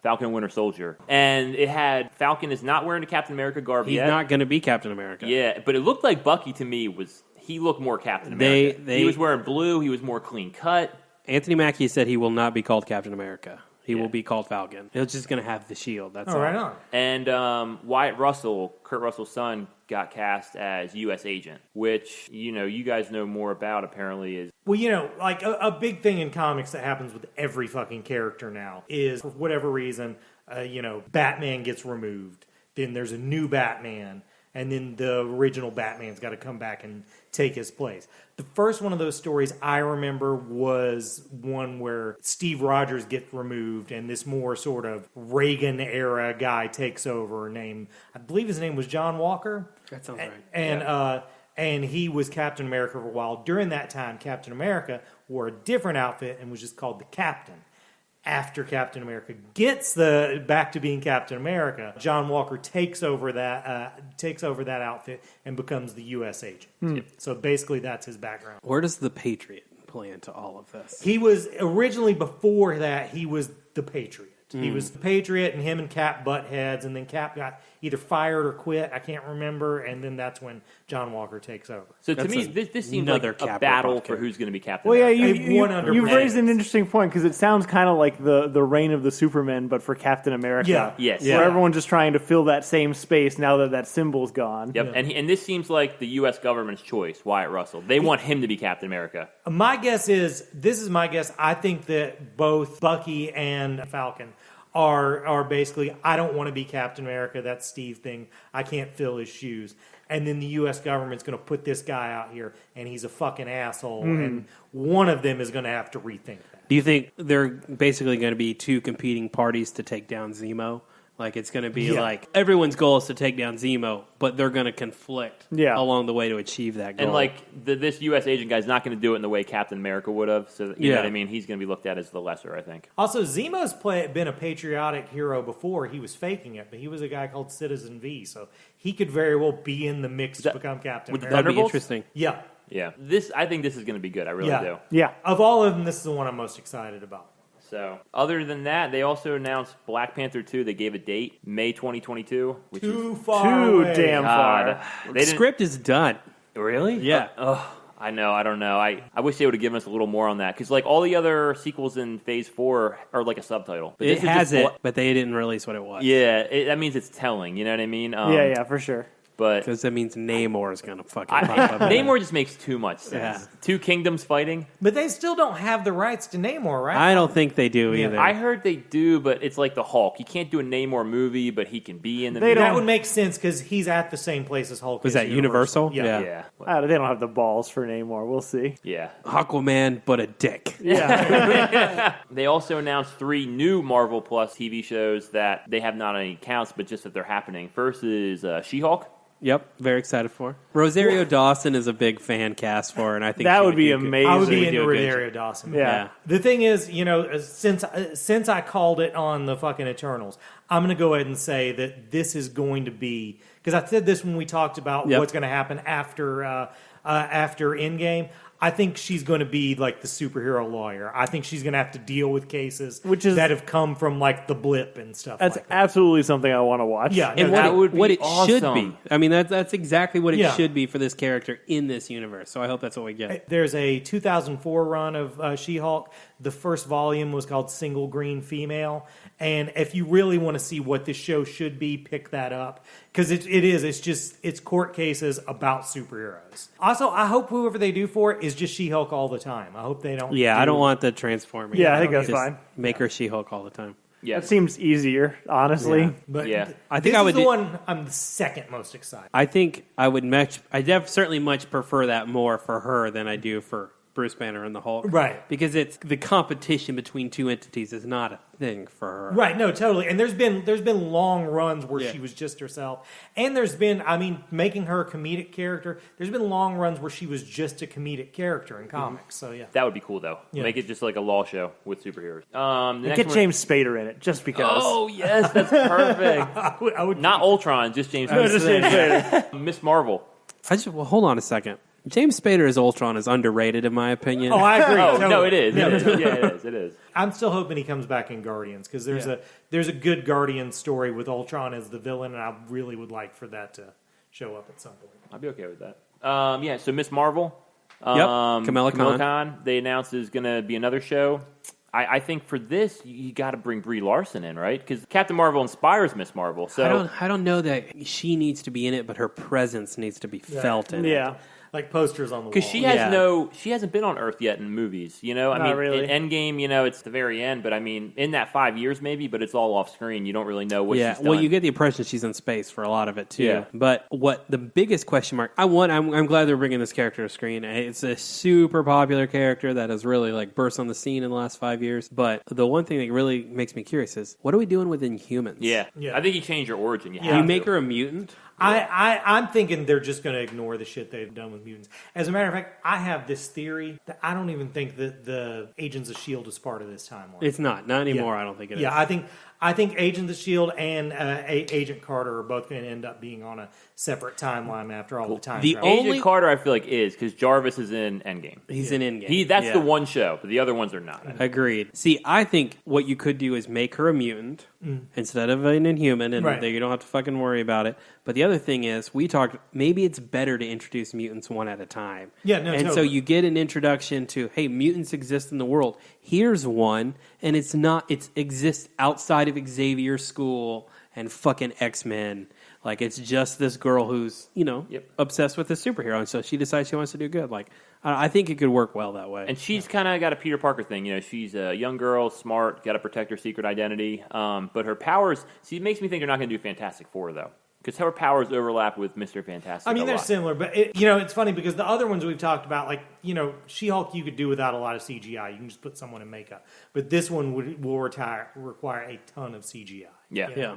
Falcon and Winter Soldier. And it had Falcon is not wearing the Captain America garb He's yet. not going to be Captain America. Yeah, but it looked like Bucky to me he looked more Captain America. He was wearing blue. He was more clean cut. Anthony Mackie said he will not be called Captain America. He will be called Falcon. He's just going to have the shield. That's all. Right on. And Wyatt Russell, Kurt Russell's son, got cast as U.S. agent, which, you guys know more about, apparently, is... Well, like a big thing in comics that happens with every fucking character now is, for whatever reason, Batman gets removed. Then there's a new Batman, and then the original Batman's got to come back and take his place. The first one of those stories I remember was one where Steve Rogers gets removed, and this more sort of Reagan-era guy takes over, I believe his name was John Walker. That sounds right. And he was Captain America for a while. During that time, Captain America wore a different outfit and was just called the Captain. After Captain America gets back to being Captain America, John Walker takes over that outfit and becomes the U.S. agent. So basically, that's his background. Where does the Patriot play into all of this? He was originally, before that, he was the Patriot. He was the Patriot, and him and Cap butt heads, and then Cap got either fired or quit. I can't remember, and then that's when John Walker takes over. So to me, this seems like a battle for who's going to be Captain Well, America. yeah, you've raised an interesting point, because it sounds kind of like the reign of the Supermen, but for Captain America. Yeah. Yes. Where everyone's just trying to fill that same space now that symbol's gone. Yep, and this seems like the U.S. government's choice, Wyatt Russell. They want him to be Captain America. My guess is, I think that both Bucky and Falcon are basically, I don't want to be Captain America, that's Steve thing, I can't fill his shoes. And then the U.S. government's going to put this guy out here, and he's a fucking asshole, and one of them is going to have to rethink that. Do you think they're basically going to be two competing parties to take down Zemo? Like, it's going to be like, everyone's goal is to take down Zemo, but they're going to conflict along the way to achieve that goal. And, this U.S. agent guy's not going to do it in the way Captain America would have. So, you know what I mean? He's going to be looked at as the lesser, I think. Also, Zemo's been a patriotic hero before. He was faking it, but he was a guy called Citizen V, so he could very well be in the mix to become Captain America. That'd be interesting. Yeah. Yeah. I think this is going to be good. I really do. Yeah. Of all of them, this is the one I'm most excited about. So, other than that, they also announced Black Panther 2. They gave a date, May 2022. Which Too is far away. damn far. The script is done. Really? Yeah. I know. I don't know. I wish they would have given us a little more on that. Because, all the other sequels in Phase 4 are like a subtitle. But It this is has just it, but they didn't release what it was. Yeah, that means it's telling. You know what I mean? Yeah, for sure. But Because that means Namor is going to fucking pop up. Namor just makes too much sense. Yeah. Two kingdoms fighting. But they still don't have the rights to Namor, right? I don't think they do either. I heard they do, but it's like the Hulk. You can't do a Namor movie, but he can be in the They movie. don't- That would make sense because he's at the same place as Hulk. Was is that Universal? Yeah. Yeah. They don't have the balls for Namor. We'll see. Yeah. Aquaman, but a dick. Yeah. They also announced 3 new Marvel Plus TV shows that they have not any counts, but just that they're happening. First is She-Hulk. Yep, very excited for. Rosario Dawson is a big fan cast for, and I think That she would be do good. amazing. I would She be would into do a good Rosario job. Dawson. Yeah. The thing is, since I called it on the fucking Eternals, I'm going to go ahead and say that this is going to be, because I said this when we talked about what's going to happen after Endgame. I think she's going to be like the superhero lawyer. I think she's going to have to deal with cases that have come from like the blip and stuff. That's like that. absolutely something I want to watch. Yeah, And That would be what it awesome. should be. I mean, that's exactly what it Yeah. should be for this character in this universe. So I hope that's what we get. There's a 2004 run of She-Hulk. The first volume was called Single Green Female. And if you really want to see what this show should be, pick that up. Because it's court cases about superheroes. Also, I hope whoever they do for it is just She-Hulk all the time. I hope they don't. I don't want the transforming. Yeah, I think that's Just fine. Make her She-Hulk all the time. Yeah. That seems easier, honestly. But Yeah. I think this I is would the do- one I'm the second most excited. I think I would certainly much prefer that more for her than I do for Bruce Banner and the Hulk. Right. Because it's the competition between two entities is not a thing for her. Right, no, totally. And there's been long runs where she was just herself. And there's been, I mean, making her a comedic character, there's been long runs where she was just a comedic character in comics. So, yeah. That would be cool, though. Yeah. Make it just like a law show with superheroes. Get James Spader in it, just because. Oh, yes, that's perfect. I would Not Ultron, just James No, just James Spader. Miss Marvel. Well, hold on a second. James Spader as Ultron is underrated, in my opinion. Oh, I agree. Oh, Totally. no, it is. Yeah. It is. Yeah, it is. It is. I'm still hoping he comes back in Guardians because there's a good Guardians story with Ultron as the villain, and I really would like for that to show up at some point. I'd be okay with that. Yeah, so Miss Marvel. Kamala Khan. They announced is going to be another show. I think for this, you got to bring Brie Larson in, right? Because Captain Marvel inspires Miss Marvel. So I don't know that she needs to be in it, but her presence needs to be felt in it. Yeah. Like posters on the wall. because she has she hasn't been on Earth yet in movies. You know, I Not mean, really. in Endgame, it's the very end, but I mean, in that 5 years maybe, but it's all off screen. You don't really know what she's done. Well, you get the impression she's in space for a lot of it too. Yeah. But what the biggest question mark? I'm glad they're bringing this character to screen. It's a super popular character that has really like burst on the scene in the last 5 years. But the one thing that really makes me curious is what are we doing with Inhumans? Yeah. Yeah. I think you change your origin. You You have make to. her a mutant. I'm thinking they're just going to ignore the shit they've done with mutants. As a matter of fact, I have this theory that I don't even think that the Agents of S.H.I.E.L.D. is part of this timeline. It's not anymore. I don't think it is. Yeah, I think Agents of S.H.I.E.L.D. and Agent Carter are both going to end up being on a separate timeline after all the time The travel. only- Agent Carter, I feel like is because Jarvis is in Endgame. He's in Endgame. That's the one show, but the other ones are not. Agreed. See, I think what you could do is make her a mutant instead of an Inhuman, and Right. you don't have to fucking worry about it. But the other thing is, we talked, maybe it's better to introduce mutants one at a time. Yeah, no, And so totally. you get an introduction to, hey, mutants exist in the world. Here's one, and it exists outside of Xavier's school and fucking X-Men. Like, it's just this girl who's, obsessed with a superhero, and so she decides she wants to do good. Like, I think it could work well that way. And she's kind of got a Peter Parker thing. She's a young girl, smart, got to protect her secret identity. But her powers, it makes me think they're not going to do Fantastic Four, though. Because her powers overlap with Mr. Fantastic. I mean, a they're lot. similar, but it's funny because the other ones we've talked about, like She-Hulk, you could do without a lot of CGI. You can just put someone in makeup. But this one will require a ton of CGI. Yeah. Yeah.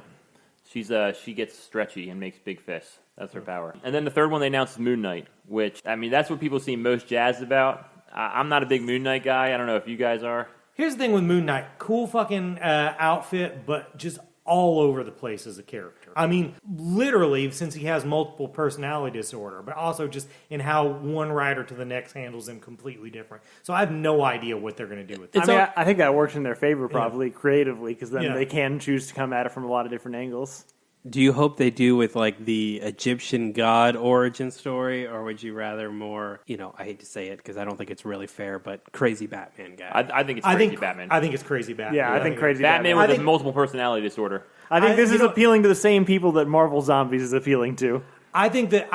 She gets stretchy and makes big fists. That's her power. And then the third one they announced is Moon Knight, which, I mean, that's what people seem most jazzed about. I'm not a big Moon Knight guy. I don't know if you guys are. Here's the thing with Moon Knight. Cool fucking outfit, but just all over the place as a character. I mean, literally, since he has multiple personality disorder, but also just in how one writer to the next handles him completely different. So I have no idea what they're going to do with it. I think that works in their favor probably creatively because then Yeah. they can choose to come at it from a lot of different angles. Do you hope they do with like the Egyptian god origin story, or would you rather more, I hate to say it because I don't think it's really fair, but crazy Batman guy? I think it's crazy Batman. I think it's crazy Batman. Yeah, I think crazy Batman Batman. with a multiple personality disorder. I think this you is know- appealing to the same people that Marvel Zombies is appealing to. I think that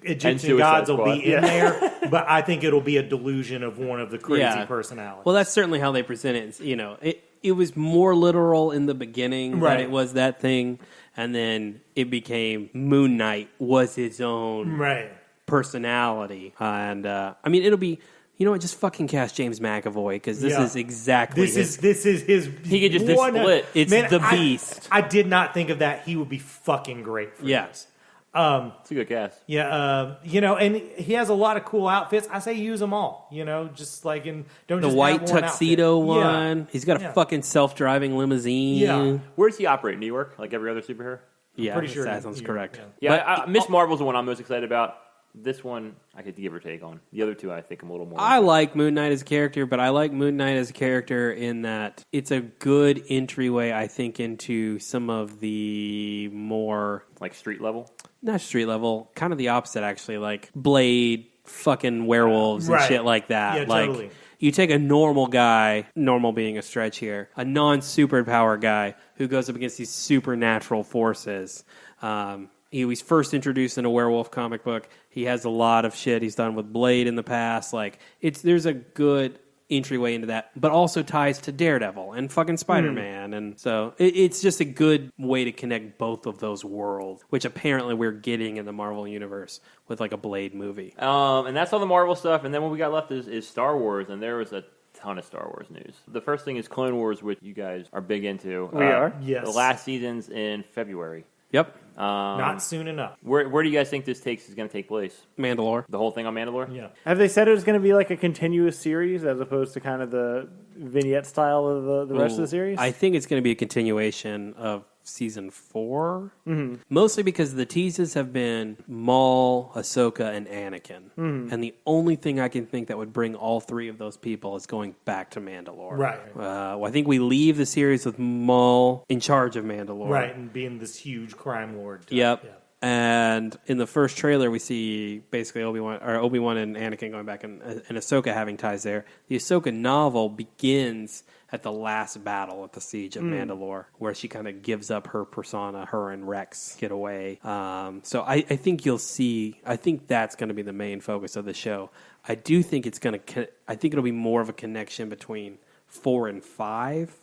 Egyptian Suicide gods will Squad. be in there, but I think it'll be a delusion of one of the crazy personalities. Well, that's certainly how they present it. It was more literal in the beginning Right. that it was that thing, and then it became Moon Knight was his own right. personality. And, it'll be, just fucking cast James McAvoy, because this Yeah. is exactly This is his. He could just split. It's the Beast. I did not think of that. He would be fucking great for this. It's a good cast. Yeah, and he has a lot of cool outfits. I say use them all. Just like don't The just white have one tuxedo outfit. Yeah. one. He's got a Yeah. fucking self-driving limousine. Yeah. Where does he operate? New York? Like every other superhero? Yeah, pretty sure that sounds you- correct. yeah. Yeah, Miss Marvel's the one I'm most excited about. This one, I could give or take on. The other two, I think I'm a little more. I like Moon Knight as a character, but I like Moon Knight as a character in that it's a good entryway, I think, into some of the more, like street level. not street level, kind of the opposite, actually, like Blade, fucking werewolves and Right. shit like that. Yeah, like, totally. you take a normal guy, normal being a stretch here, a non-superpower guy who goes up against these supernatural forces. He was first introduced in a werewolf comic book. He has a lot of shit he's done with Blade in the past. Like there's a good entryway into that, but also ties to Daredevil and fucking Spider-Man. And so it's just a good way to connect both of those worlds, which apparently we're getting in the Marvel Universe with like a Blade movie. And that's all the Marvel stuff. And then what we got left is Star Wars, and there was a ton of Star Wars news. The first thing is Clone Wars, which you guys are big into. We are? Yes. The last season's in February. Yep. Not soon enough. Where do you guys think this is going to take place? Mandalore. The whole thing on Mandalore? Yeah. Have they said it was going to be like a continuous series as opposed to kind of the vignette style of the rest of the series? I think it's going to be a continuation of season 4. Mostly because the teases have been Maul, Ahsoka, and Anakin. And the only thing I can think that would bring all three of those people is going back to Mandalore. Right. Well, I think we leave the series with Maul in charge of Mandalore. Right, and being this huge crime lord. Yep. Yeah. And in the first trailer, we see basically Obi-Wan and Anakin going back and Ahsoka having ties there. The Ahsoka novel begins at the last battle at the Siege of Mandalore, where she kind of gives up her persona, her and Rex get away. So I think you'll see, I think that's going to be the main focus of the show. I do think I think it'll be more of a connection between 4 and 5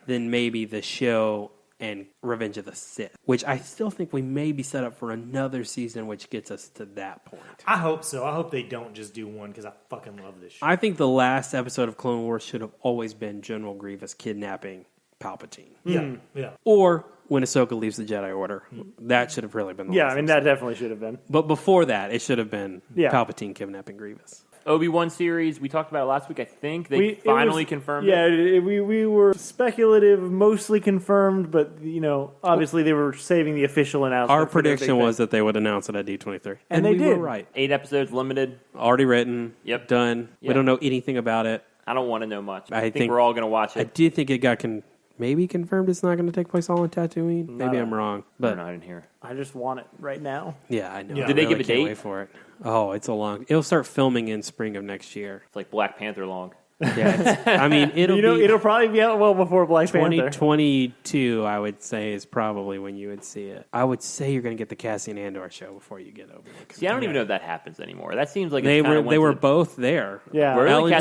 than maybe the show and Revenge of the Sith, which I still think we may be set up for another season, which gets us to that point. I hope so. I hope they don't just do one because I fucking love this show. I think the last episode of Clone Wars should have always been General Grievous kidnapping Palpatine. Yeah. Or when Ahsoka leaves the Jedi Order. That should have really been the last that definitely should have been. But before that, it should have been Palpatine kidnapping Grievous. Obi-Wan series, we talked about it last week, I think. They finally confirmed it. Yeah, we were speculative, mostly confirmed, but, obviously they were saving the official announcement. Our prediction was that they would announce it at D23. And they we did. were right. 8 episodes, limited. Already written. Yep. Done. Yep. We don't know anything about it. I don't want to know much. I think we're all going to watch I it. did think it got maybe confirmed it's not going to take place all in Tatooine. Maybe I'm wrong. But I didn't hear. I just want it right now. Yeah, I know. Yeah. I Did they really give a can't date? Wait for it. Oh, it's a long. It'll start filming in spring of next year. It's like Black Panther long. Yeah, I mean It'll probably be out well before Black Panther. 2022. I would say is probably when you would see it. I would say you're going to get the Cassian Andor show before you get Obi-Wan. See, I don't even know if that happens anymore. That seems like They it's kinda were went to both there. Yeah. Really?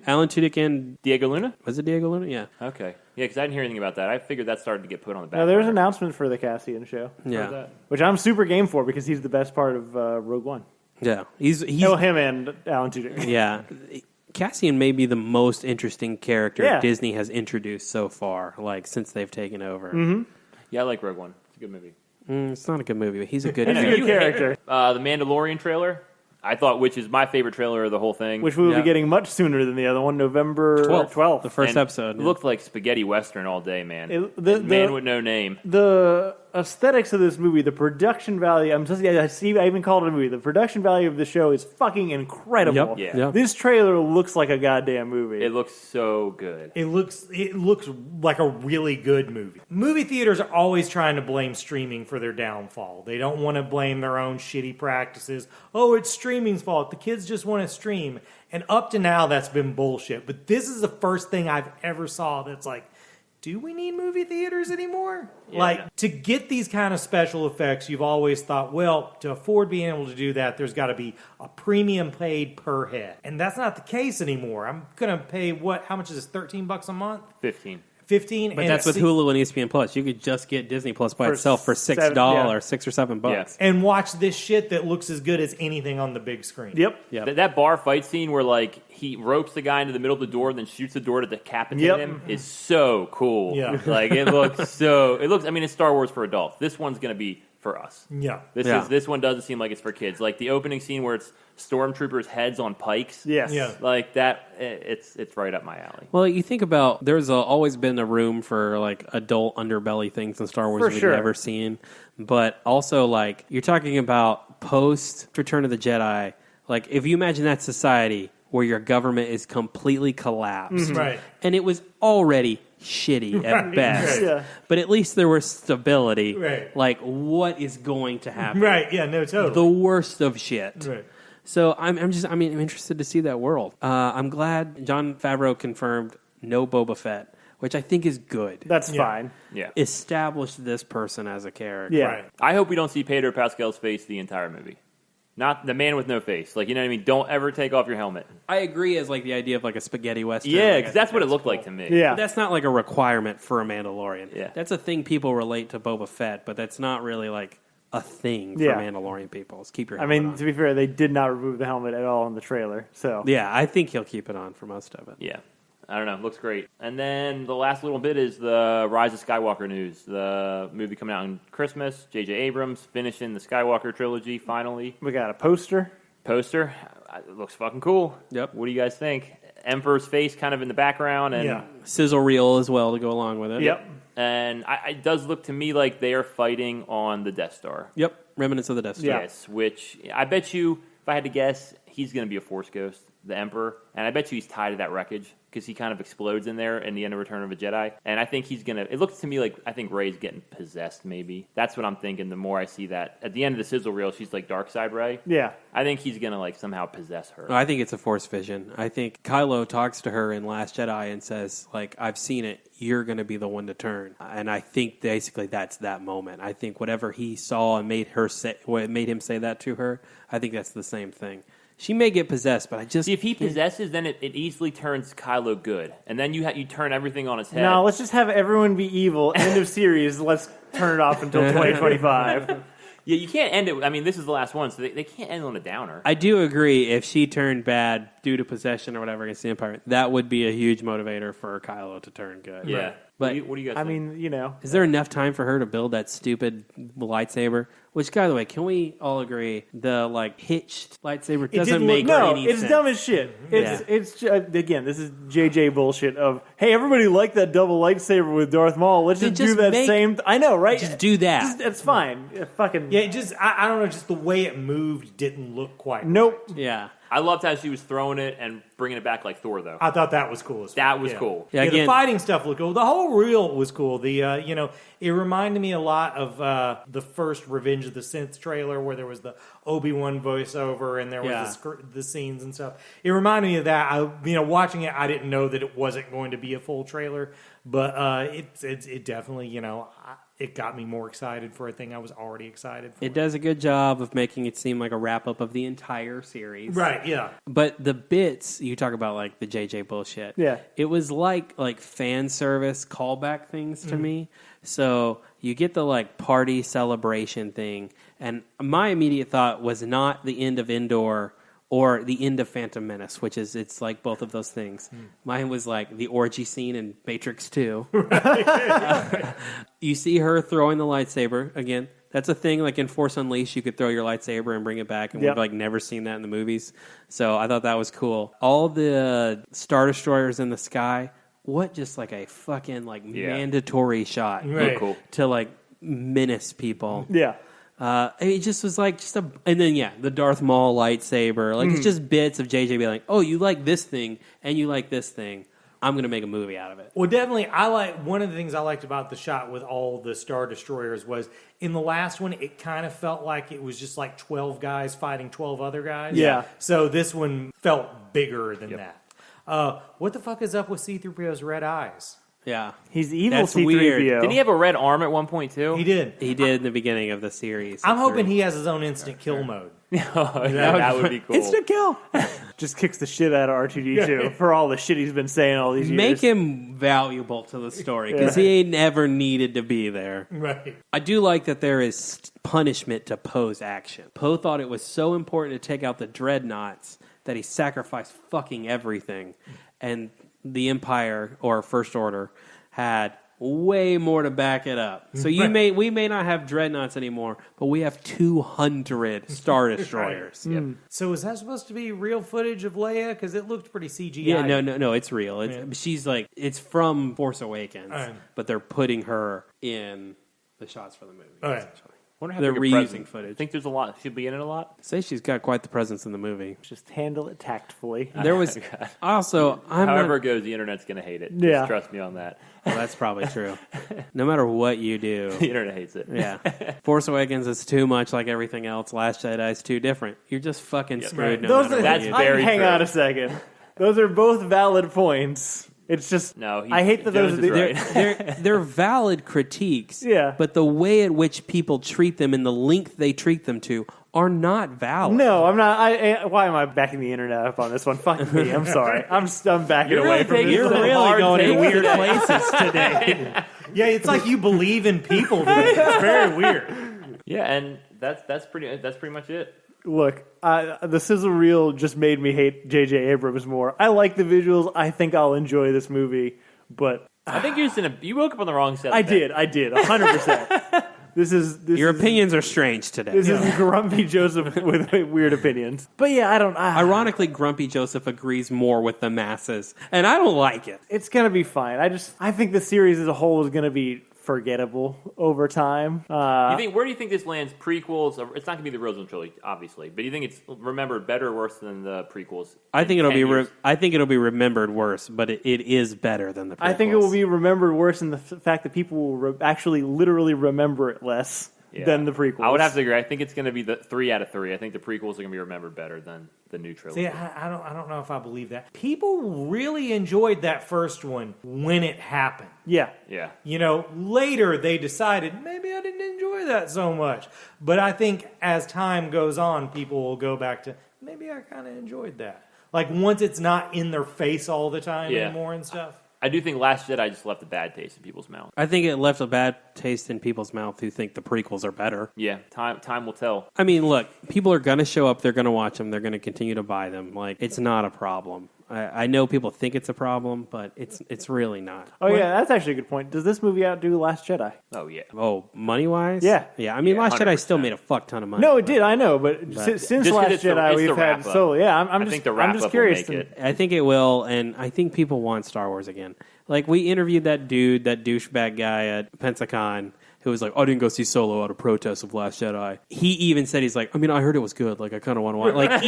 Alan Tudyk and Diego Luna? was it Diego Luna? Yeah. Okay. Yeah, because I didn't hear anything about that. I figured that started to get put on the back. Now, there's burner. announcements for the Cassian show, Yeah. which I'm super game for because he's the best part of Rogue One. Yeah. He's Him and Alan Tudyk. yeah. Cassian may be the most interesting character Yeah. Disney has introduced so far, like since they've taken over. Yeah, I like Rogue One. It's a good movie. It's not a good movie, but he's a good He's a actor. good character, The Mandalorian trailer, I thought, which is my favorite trailer of the whole thing. which we will Yeah. be getting much sooner than the other one, November 12th. The first And episode. It looked like spaghetti western all day, man. The Man with no name. the aesthetics of this movie, the production value. I even called it a movie. The production value of the show is fucking incredible. Yep. Yeah. This trailer looks like a goddamn movie. It looks so good. It looks like a really good movie. Movie theaters are always trying to blame streaming for their downfall. They don't want to blame their own shitty practices. Oh, it's streaming's fault. The kids just want to stream. And up to now, that's been bullshit. But this is the first thing I've ever saw that's like, do we need movie theaters anymore? Yeah. Like, to get these kind of special effects, you've always thought, well, to afford being able to do that, there's got to be a premium paid per head. And that's not the case anymore. I'm going to pay, how much is this, $13 a month? 15. 15? But that's with Hulu and ESPN Plus. You could just get Disney Plus by For itself for $6, $6 or $7. Yeah. and watch this shit that looks as good as anything on the big screen. Yep. Yeah. That bar fight scene where like he ropes the guy into the middle of the door and then shoots the door to decapitate Yep. him is so cool. Yeah. Like it looks. I mean, it's Star Wars for adults. This one's gonna be for us. Yeah. This one doesn't seem like it's for kids. Like the opening scene where it's stormtroopers' heads on pikes. Yes. Yeah. Like that. It's right up my alley. Well, you think about there's always been a room for like adult underbelly things in Star Wars For we've sure. never seen, but also like you're talking about post Return of the Jedi. Like if you imagine that society where your government is completely collapsed, Right. and it was already shitty at best, Yeah. but at least there was stability. Right. Like what is going to happen? Right. Yeah. No. Totally. The worst of shit. Right. So I'm interested to see that world. I'm glad Jon Favreau confirmed no Boba Fett, which I think is good. That's Yeah. fine. Yeah. Establish this person as a character. Yeah. Right. I hope we don't see Pedro Pascal's face the entire movie. Not the man with no face. Like, you know what I mean? Don't ever take off your helmet. I agree as like the idea of like a spaghetti western. Yeah, like, because that's what it looked like to me. Yeah. But that's not like a requirement for a Mandalorian. Yeah. That's a thing people relate to Boba Fett, but that's not really like a thing for Yeah. Mandalorian people. Is keep your I helmet mean, on. to be fair, they did not remove the helmet at all in the trailer. So Yeah, I think he'll keep it on for most of it. Yeah. I don't know. Looks great. And then the last little bit is the Rise of Skywalker news. The movie coming out on Christmas. J.J. Abrams finishing the Skywalker trilogy finally. we got a poster. Poster. It looks fucking cool. Yep. What do you guys think? Emperor's face kind of in the background. And Yeah. Sizzle reel as well to go along with it. Yep. And it does look to me like they are fighting on the Death Star. Yep. Remnants of the Death Star. Yeah. Yes, which I bet you, if I had to guess, he's going to be a Force ghost, the Emperor. And I bet you he's tied to that wreckage because he kind of explodes in there in the end of Return of a Jedi. And I think he's going to, it looks to me like, I think Rey's getting possessed maybe. That's what I'm thinking the more I see that. At the end of the sizzle reel, she's like Darkseid Rey. Yeah. I think he's going to like somehow possess her. I think it's a Force vision. I think Kylo talks to her in Last Jedi and says, like, I've seen it. You're going to be the one to turn. And I think basically that's that moment. I think whatever he saw and made her say, what made him say that to her, I think that's the same thing. She may get possessed, but I just... See, if he possesses, then it easily turns Kylo good. And then you turn everything on his head. No, let's just have everyone be evil. End of series. Let's turn it off until 2025. Yeah, you can't end it. I mean, this is the last one, so they can't end on a downer. I do agree if she turned bad due to possession or whatever against the Empire, that would be a huge motivator for Kylo to turn good. Yeah. But what do you guys I think? mean, you know. is there enough time for her to build that stupid lightsaber? Which, by the way, can we all agree the like hitched lightsaber doesn't make any it's sense? dumb as shit. It's again, this is JJ bullshit of, hey, everybody liked that double lightsaber with Darth Maul. Let's just do that same. I know, right? Just do that. It's fine. Fucking Yeah, I don't know, just the way it moved didn't look quite right. nope. Yeah. I loved how she was throwing it and bringing it back like Thor, though. I thought that was cool as fuck. That was Yeah. cool. Yeah, Yeah, again, the fighting stuff looked cool. The whole reel was cool. The it reminded me a lot of the first Revenge of the Sith trailer where there was the Obi-Wan voiceover and there was the scenes and stuff. It reminded me of that. Watching it, I didn't know that it wasn't going to be a full trailer, but it definitely it got me more excited for a thing I was already excited for. it does a good job of making it seem like a wrap up of the entire series. Right? Yeah. But the bits you talk about, like the JJ bullshit, Yeah. it was like fan service callback things to me. So you get the like party celebration thing, and my immediate thought was not the end of Endor or the end of Phantom Menace, which is it's like both of those things. Mine was like the orgy scene in Matrix 2. You see her throwing the lightsaber again. That's a thing. Like in Force Unleashed, you could throw your lightsaber and bring it back, and Yep. we've like never seen that in the movies. So I thought that was cool. All the Star Destroyers in the sky. What just like a fucking like mandatory shot Right. Cool. to like menace people. Yeah. It just was like and then the Darth Maul lightsaber. Like it's just bits of JJ being like, oh, you like this thing and you like this thing. I'm going to make a movie out of it. Well, definitely, one of the things I liked about the shot with all the Star Destroyers was in the last one, it kind of felt like it was just like 12 guys fighting 12 other guys. Yeah. So this one felt bigger than that. What the fuck is up with C-3PO's red eyes? Yeah. He's evil That's C-3PO. weird. Didn't he have a red arm at one point, too? He did. He did in the beginning of the series. I'm hoping he has his own instant kill mode. that would be cool. Instant kill. Just kicks the shit out of R2-D2 for all the shit he's been saying all these years. Make him valuable to the story because he ain't never needed to be there. Right. I do like that there is punishment to Poe's action. Poe thought it was so important to take out the dreadnoughts that he sacrificed fucking everything. And the Empire, or First Order, had way more to back it up. So we may not have dreadnoughts anymore, but we have 200 Star Destroyers. So is that supposed to be real footage of Leia? Because it looked pretty CGI. Yeah, no, it's real. She's like, it's from Force Awakens, but they're putting her in the shots for the movie. Essentially. Wonder how They're big a reusing presence. footage. Think there's a lot. She'll be in it a lot. Say she's got quite the presence in the movie. Just handle it tactfully. There was also, However it goes, the internet's going to hate it. Yeah. Just trust me on that. well, that's probably true. No matter what you do, The internet hates it. yeah. Force Awakens is too much like everything else. Last Jedi is too different. You're just fucking screwed. No Those matter are, what that's you do. very hang true. on a second. Those are both valid points. It's just No, I hate that those are Jones the is right. They're valid critiques. Yeah. But the way at which people treat them and the length they treat them to are not valid. No, I'm not. Why am I backing the internet up on this one? Fuck me. I'm sorry. I'm backing You're away really from taking this. You're some really hard going to takes weird today. places today. Yeah, it's like you believe in people today. It's very weird. Yeah, and that's pretty much it. Look, the sizzle reel just made me hate J.J. Abrams more. I like the visuals. I think I'll enjoy this movie, but I think you're just you woke up on the wrong side. I did, 100%. This Your is, opinions are strange today. This is Grumpy Joseph with weird opinions. But yeah, I don't. Ironically, Grumpy Joseph agrees more with the masses, and I don't like it. It's gonna be fine. I think the series as a whole is gonna be forgettable over time. Where do you think this lands? Prequels? It's not going to be the original trilogy, obviously, but do you think it's remembered better or worse than the prequels? I think it'll 10 be. years? I think it'll be remembered worse, but it is better than the prequels. I think it will be remembered worse in the fact that people will actually literally remember it less than the prequels. I would have to agree. I think it's going to be the 3 out of 3. I think the prequels are going to be remembered better than the new trilogy. See, I don't know if I believe that. People really enjoyed that first one when it happened. Yeah. Yeah. You know, later they decided maybe I didn't enjoy that so much. But I think as time goes on, people will go back to maybe I kind of enjoyed that. Like once it's not in their face all the time anymore and stuff. I do think Last Jedi just left a bad taste in people's mouth. I think it left a bad taste in people's mouth who think the prequels are better. Yeah, time will tell. I mean, look, people are going to show up. They're going to watch them. They're going to continue to buy them. Like, it's not a problem. I know people think it's a problem, but it's really not. Oh, yeah, that's actually a good point. Does this movie outdo Last Jedi? Oh, yeah. Oh, money-wise? Yeah. Yeah, I mean, Yeah, Last Jedi 100%. still made a fuck ton of money. No, it did. I know, but since Just 'cause Last it's the Jedi, we've had wrap-up. Solo. Yeah, I'm I just, think the I'm wrap-up just will curious. make it. I think it will, and I think people want Star Wars again. Like, we interviewed that dude, that douchebag guy at Pensacon, who was like, I didn't go see Solo out of protest of Last Jedi. He even said, he's like, I mean, I heard it was good. Like, I kind of want to watch. Like,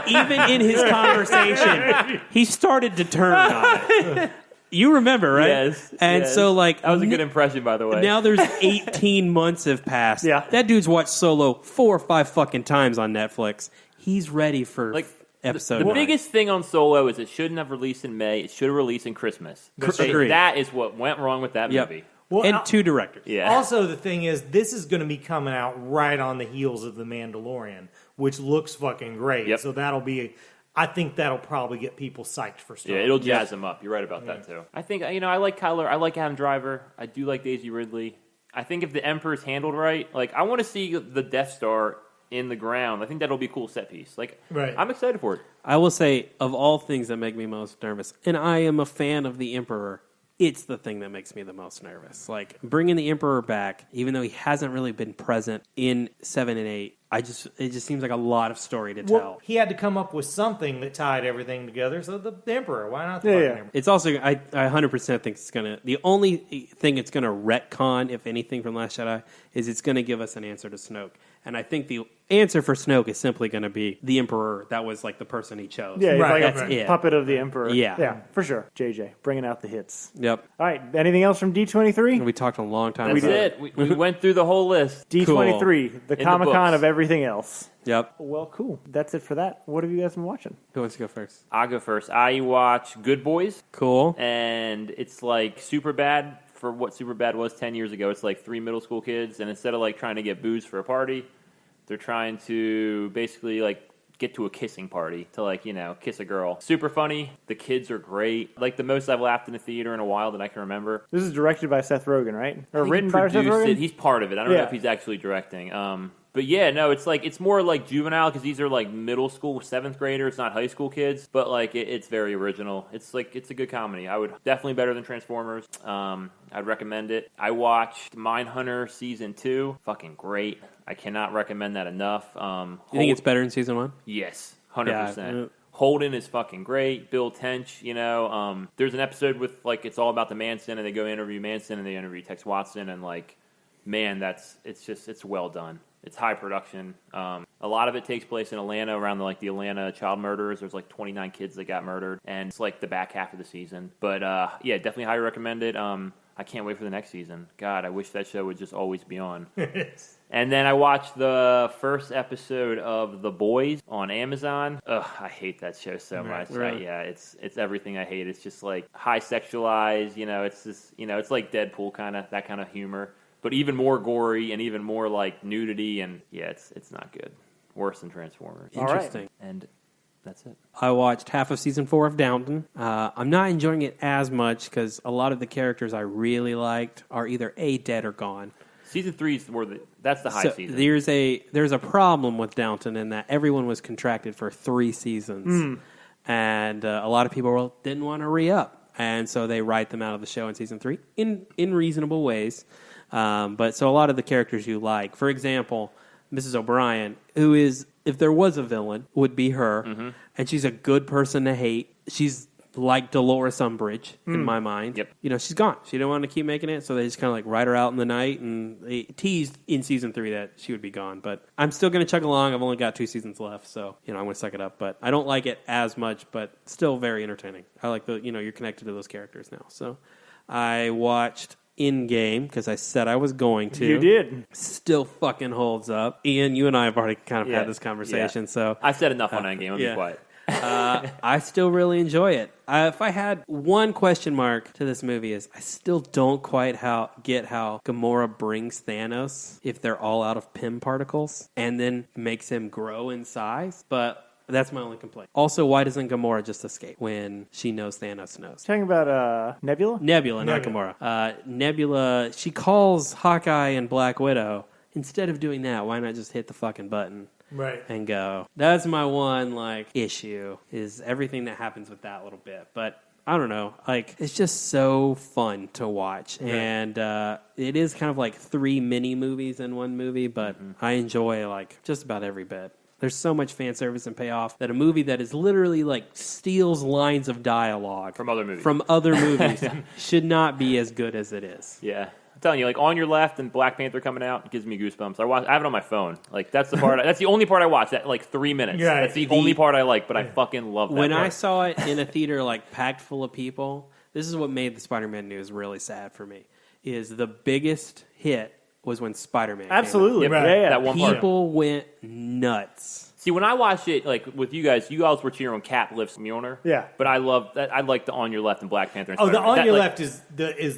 even in his conversation, he started to turn on it. You remember, right? Yes. And yes. so, like... That was a good impression, by the way. Now there's 18 months have passed. Yeah. That dude's watched Solo 4 or 5 fucking times on Netflix. He's ready for Like, episode the 9. biggest thing on Solo is it shouldn't have released in May. It should have released in Christmas. Agreed. That is what went wrong with that Yep. movie. Well, And 2 directors. Yeah. Also, the thing is, this is going to be coming out right on the heels of The Mandalorian, which looks fucking great. Yep. So I think that'll probably get people psyched for Star Yeah, Wars. it'll jazz them up. You're right about that, too. I think, I like Kyler. I like Adam Driver. I do like Daisy Ridley. I think if the Emperor's handled right, like, I want to see the Death Star in the ground. I think that'll be a cool set piece. Like, Right. I'm excited for it. I will say, of all things that make me most nervous, and I am a fan of the Emperor, it's the thing that makes me the most nervous. Like, bringing the Emperor back, even though he hasn't really been present in 7 and 8, it just seems like a lot of story to tell. Well, he had to come up with something that tied everything together. So the Emperor, why not the Yeah, fucking yeah. Emperor? It's also, I 100% think it's going to, the only thing it's going to retcon, if anything, from Last Jedi, is it's going to give us an answer to Snoke. And I think the answer for Snoke is simply going to be the Emperor. That was like the person he chose. Yeah, he's Right, like that's a it. puppet of the Emperor. Yeah. Yeah, for sure. JJ, bringing out the hits. Yep. All right, anything else from D23? We talked a long time That's about it. We went through the whole list. D23, the the Comic-Con books. of everything else. Yep. Well, cool. That's it for that. What have you guys been watching? Who wants to go first? I'll go first. I watch Good Boys, Cool. and it's like Superbad for what Superbad was 10 years ago. It's like 3 middle school kids, and instead of like trying to get booze for a party, they're trying to basically like get to a kissing party to like, kiss a girl. Super funny. The kids are great. Like the most I've laughed in a theater in a while that I can remember. This is directed by Seth Rogen, right? Or I think written he by Seth produced Rogen? it. He's part of it. I don't know Yeah. if he's actually directing. But yeah, no, it's more like juvenile because these are like middle school, 7th graders, not high school kids. But like it's very original. It's a good comedy. I would definitely better than Transformers. I'd recommend it. I watched Mindhunter season 2. Fucking great. I cannot recommend that enough. You think it's better than season 1? Yes, 100%. Yeah. Holden is fucking great. Bill Tench, there's an episode with like it's all about the Manson, and they go interview Manson, and they interview Tex Watson, and like, man, it's well done. It's high production. A lot of it takes place in Atlanta around the Atlanta child murderers. There's like 29 kids that got murdered, and it's like the back half of the season. But yeah, definitely highly recommend it. I can't wait for the next season. God, I wish that show would just always be on. And then I watched the first episode of The Boys on Amazon. Ugh, I hate that show so much. Really? It's everything I hate. It's just like high sexualized. It's just it's like Deadpool that kind of humor, but even more gory and even more like nudity. And yeah, it's not good. worse than Transformers. Interesting. And that's it. I watched half of season 4 of Downton. I'm not enjoying it as much because a lot of the characters I really liked are either A, dead or gone. Season 3 is that's the high season. There's a problem with Downton in that everyone was contracted for 3 seasons. And a lot of people didn't want to re-up. And so they write them out of the show in season 3 in reasonable ways. But so a lot of the characters you like, for example, Mrs. O'Brien, who is, if there was a villain, would be her. And she's a good person to hate. She's like Dolores Umbridge in my mind. Yep. You know, she's gone. She didn't want to keep making it, so they just kind of like write her out in the night. And they teased in season 3 that she would be gone. But I'm still going to chug along. I've only got 2 seasons left, so I'm going to suck it up. But I don't like it as much, but still very entertaining. I like you're connected to those characters now. So I watched In-Game because I said I was going to. You did. Still fucking holds up. Ian, you and I have already kind of had this conversation. So I've said enough on Endgame. I'll be quiet. I still really enjoy it. If I had one question mark to this movie is I still don't quite get how Gamora brings Thanos if they're all out of Pym particles and then makes him grow in size. But that's my only complaint. Also, why doesn't Gamora just escape when she knows Thanos knows? Talking about Nebula? Nebula, not Gamora. Nebula, she calls Hawkeye and Black Widow. Instead of doing that, why not just hit the fucking button? Right. And go. That's my one issue is everything that happens with that little bit. But I don't know. It's just so fun to watch. Right. And it is kind of like 3 mini movies in one movie, but I enjoy just about every bit. There's so much fan service and payoff that a movie that is literally steals lines of dialogue from other movies should not be as good as it is. Yeah. I'm telling you, On Your Left and Black Panther coming out, it gives me goosebumps. I have it on my phone. That's the part. That's the only part I watch. That 3 minutes. Right. That's the only part I like. But I fucking love that. When part. I saw it in a theater packed full of people, this is what made the Spider-Man news really sad for me. Is the biggest hit was when Spider-Man. Absolutely, came out. right? Yeah. That one part. People went nuts. See, when I watched it, with you guys were cheering when Cap lifts Mjolnir. Yeah. But I love that. I like the On Your Left and Black Panther. And Oh, the Spider-Man. On Your Left is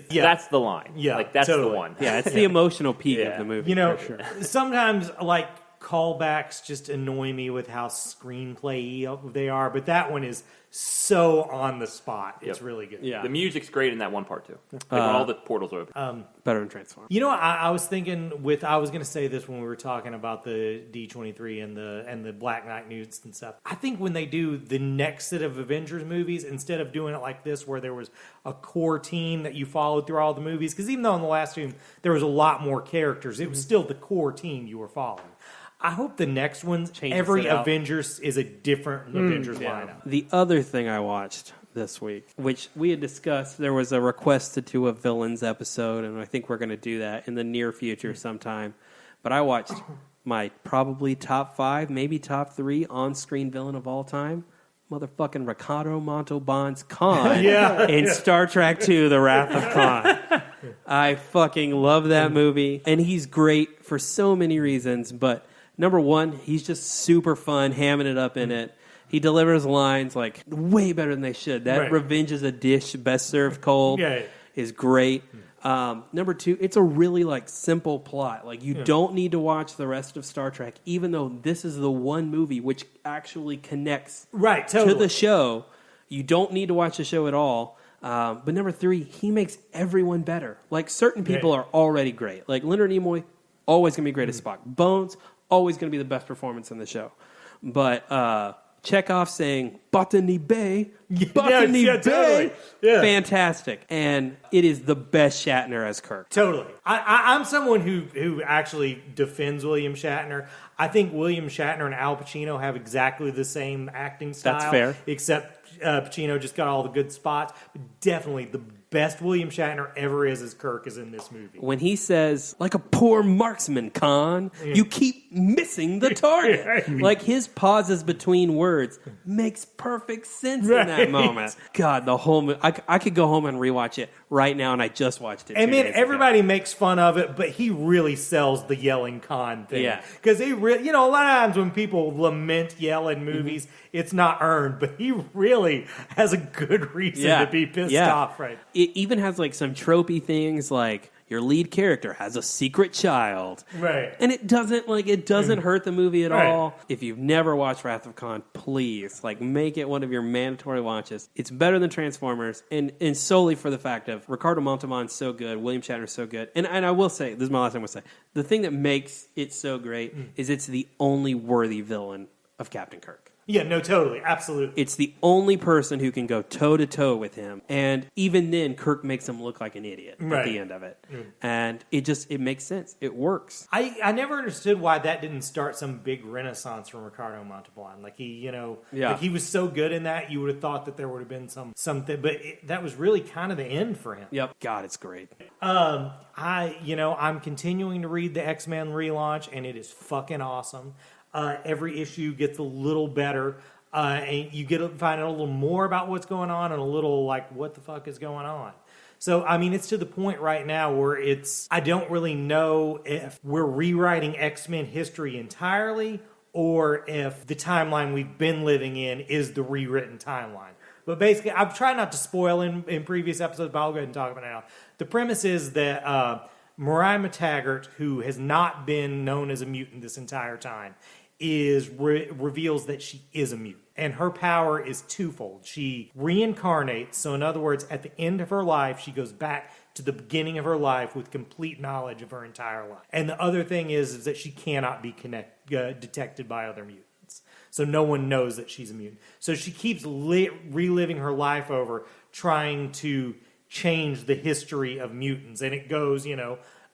That's the line. Yeah, that's totally. the one. Yeah, it's the emotional peak of the movie. For sure. Sometimes callbacks just annoy me with how screenplay they are, but that one is so on the spot. It's really good. Yeah. The music's great in that one part too. When all the portals are open. Better than Transformers. You know, I was thinking I was going to say this when we were talking about the D23 and the Black Knight news and stuff. I think when they do the next set of Avengers movies, instead of doing it like this, where there was a core team that you followed through all the movies, because even though in the last two there was a lot more characters, it was still the core team you were following. I hope the next ones, every Avengers is a different Avengers lineup. The other thing I watched this week, which we had discussed, there was a request to do a villains episode, and I think we're going to do that in the near future sometime. But I watched my probably top 5, maybe top 3 on-screen villain of all time, motherfucking Ricardo Montalban's Khan in Star Trek II, The Wrath of Khan. I fucking love that movie, and he's great for so many reasons, but number one, he's just super fun, hamming it up in it. He delivers lines way better than they should. That revenge is a dish best served cold is great. Number 2, it's a really simple plot. You don't need to watch the rest of Star Trek, even though this is the one movie which actually connects to the show. You don't need to watch the show at all. But number 3, he makes everyone better. Certain people are already great. Leonard Nimoy, always going to be great as Spock. Bones, always going to be the best performance in the show. But Chekhov saying Botany Bay, Botany Bay, totally. fantastic. And it is the best Shatner as Kirk. Totally. I'm someone who actually defends William Shatner. I think William Shatner and Al Pacino have exactly the same acting style. That's fair. Except Pacino just got all the good spots. But definitely the best William Shatner ever is as Kirk is in this movie. When he says, like a poor marksman, Khan, you keep missing the target. His pauses between words makes perfect sense in that moment. God, the whole movie. I could go home and rewatch it right now, and I just watched it. And man, everybody makes fun of it, but he really sells the yelling Khan thing. Yeah. Because a lot of times when people lament yell in movies, it's not earned, but he really has a good reason to be pissed off, right? It even has some tropey things your lead character has a secret child. Right. And it doesn't hurt the movie at all. If you've never watched Wrath of Khan, please, make it one of your mandatory watches. It's better than Transformers, and solely for the fact of Ricardo Montalban's so good, William Shatner's so good. And I will say, this is my last thing I'm going to say, the thing that makes it so great is it's the only worthy villain of Captain Kirk. Yeah, no, totally. Absolutely. It's the only person who can go toe-to-toe with him. And even then, Kirk makes him look like an idiot at the end of it. And it makes sense. It works. I never understood why that didn't start some big renaissance from Ricardo Montalban. He was so good in that, you would have thought that there would have been something. But that was really kind of the end for him. Yep. God, it's great. I'm continuing to read the X-Men relaunch, and it is fucking awesome. Every issue gets a little better, and you get to find out a little more about what's going on and a little what the fuck is going on. So, it's to the point right now where I don't really know if we're rewriting X-Men history entirely or if the timeline we've been living in is the rewritten timeline. But basically, I've tried not to spoil in previous episodes, but I'll go ahead and talk about it now. The premise is that Mariah McTaggart, who has not been known as a mutant this entire time, reveals that she is a mutant. And her power is twofold. She reincarnates, so in other words, at the end of her life, she goes back to the beginning of her life with complete knowledge of her entire life. And the other thing is that she cannot be detected by other mutants. So no one knows that she's a mutant. So she keeps reliving her life over, trying to change the history of mutants. And it goes,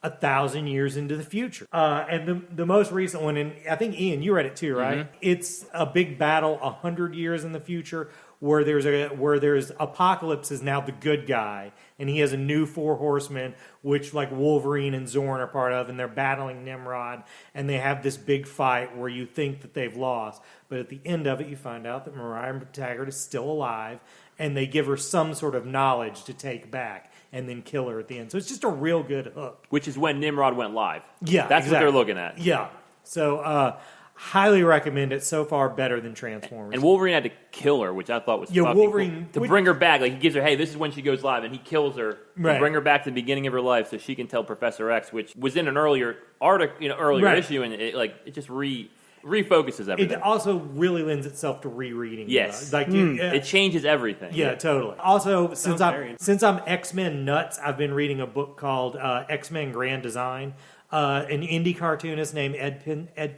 1,000 years into the future. And the most recent one, and I think, Ian, you read it too, right? Mm-hmm. It's a big battle 100 years in the future where there's Apocalypse is now the good guy, and he has a new 4 horsemen, which Wolverine and Zorn are part of, and they're battling Nimrod, and they have this big fight where you think that they've lost. But at the end of it, you find out that Mariah McTaggart is still alive, and they give her some sort of knowledge to take back and then kill her at the end. So it's just a real good hook. Which is when Nimrod went live. Yeah, that's exactly what they're looking at. Yeah. So highly recommend it. So far, better than Transformers. And Wolverine had to kill her, which I thought was fucking Wolverine cool. To bring her back. He gives her, hey, this is when she goes live, and he kills her to bring her back to the beginning of her life so she can tell Professor X, which was in an earlier issue, and it just refocuses everything. It also really lends itself to rereading. Yes. It changes everything. Yeah, totally. Also, since I'm X-Men nuts, I've been reading a book called X-Men Grand Design. An indie cartoonist named Ed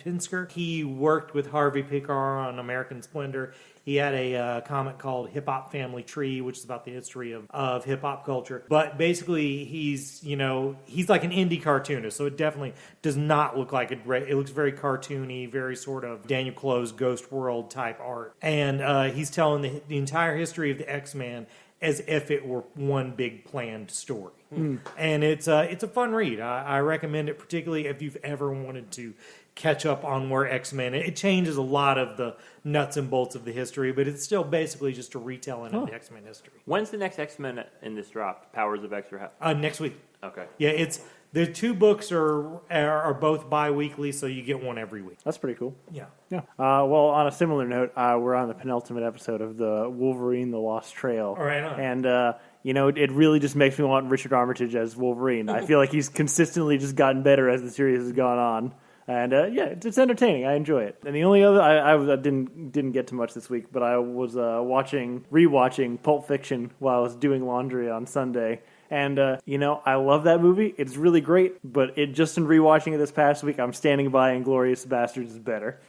Pinsker. He worked with Harvey Pekar on American Splendor. He had a comic called Hip Hop Family Tree, which is about the history of hip hop culture. But basically, he's like an indie cartoonist, so it definitely does not look like it looks very cartoony, very sort of Daniel Clowes Ghost World type art. And he's telling the entire history of the X-Men as if it were one big planned story. And it's a fun read. I recommend it, particularly if you've ever wanted to catch up on where X-Men. It changes a lot of the nuts and bolts of the history, but it's still basically just a retelling of the X-Men history. When's the next X-Men in this drop? Powers of X or next week. Okay. Yeah, the 2 books are both bi-weekly, so you get one every week. That's pretty cool. Yeah. Yeah. Well, on a similar note, we're on the penultimate episode of the Wolverine: The Lost Trail. All right. And it really just makes me want Richard Armitage as Wolverine. I feel like he's consistently just gotten better as the series has gone on. And it's entertaining. I enjoy it. And the only other I didn't get to much this week, but I was rewatching Pulp Fiction while I was doing laundry on Sunday. And I love that movie. It's really great. But just in rewatching it this past week, I'm standing by Inglourious Bastards is better.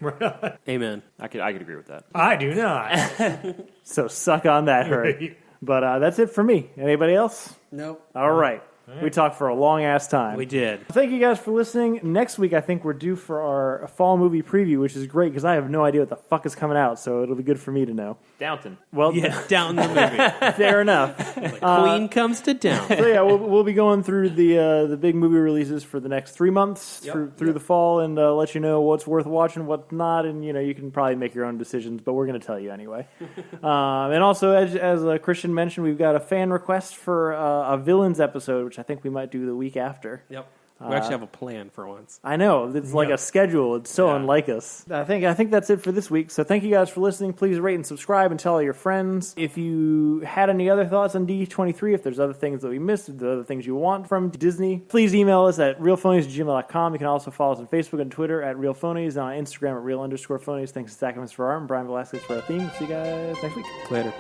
Amen. I could agree with that. I do not. So suck on that, hurt. But that's it for me. Anybody else? Nope. All right. We talked for a long-ass time. We did. Thank you guys for listening. Next week, I think we're due for our fall movie preview, which is great because I have no idea what the fuck is coming out, so it'll be good for me to know. Downton. Well, yeah, Downton the movie. Fair enough. Queen comes to Downton. So yeah, we'll be going through the big movie releases for the next 3 months through the fall, and let you know what's worth watching, what's not, and you can probably make your own decisions, but we're going to tell you anyway. And also, as Christian mentioned, we've got a fan request for a villains episode, which I think we might do the week after. Yep. We actually have a plan for once. I know. It's like a schedule. It's so unlike us. I think that's it for this week. So thank you guys for listening. Please rate and subscribe and tell all your friends. If you had any other thoughts on D23, if there's other things that we missed, if there are other things you want from Disney, please email us at realphonies@gmail.com. You can also follow us on Facebook and Twitter at realphonies and on Instagram at real_phonies. Thanks to Zach Evans for art and Brian Velasquez for our theme. See you guys next week. Later.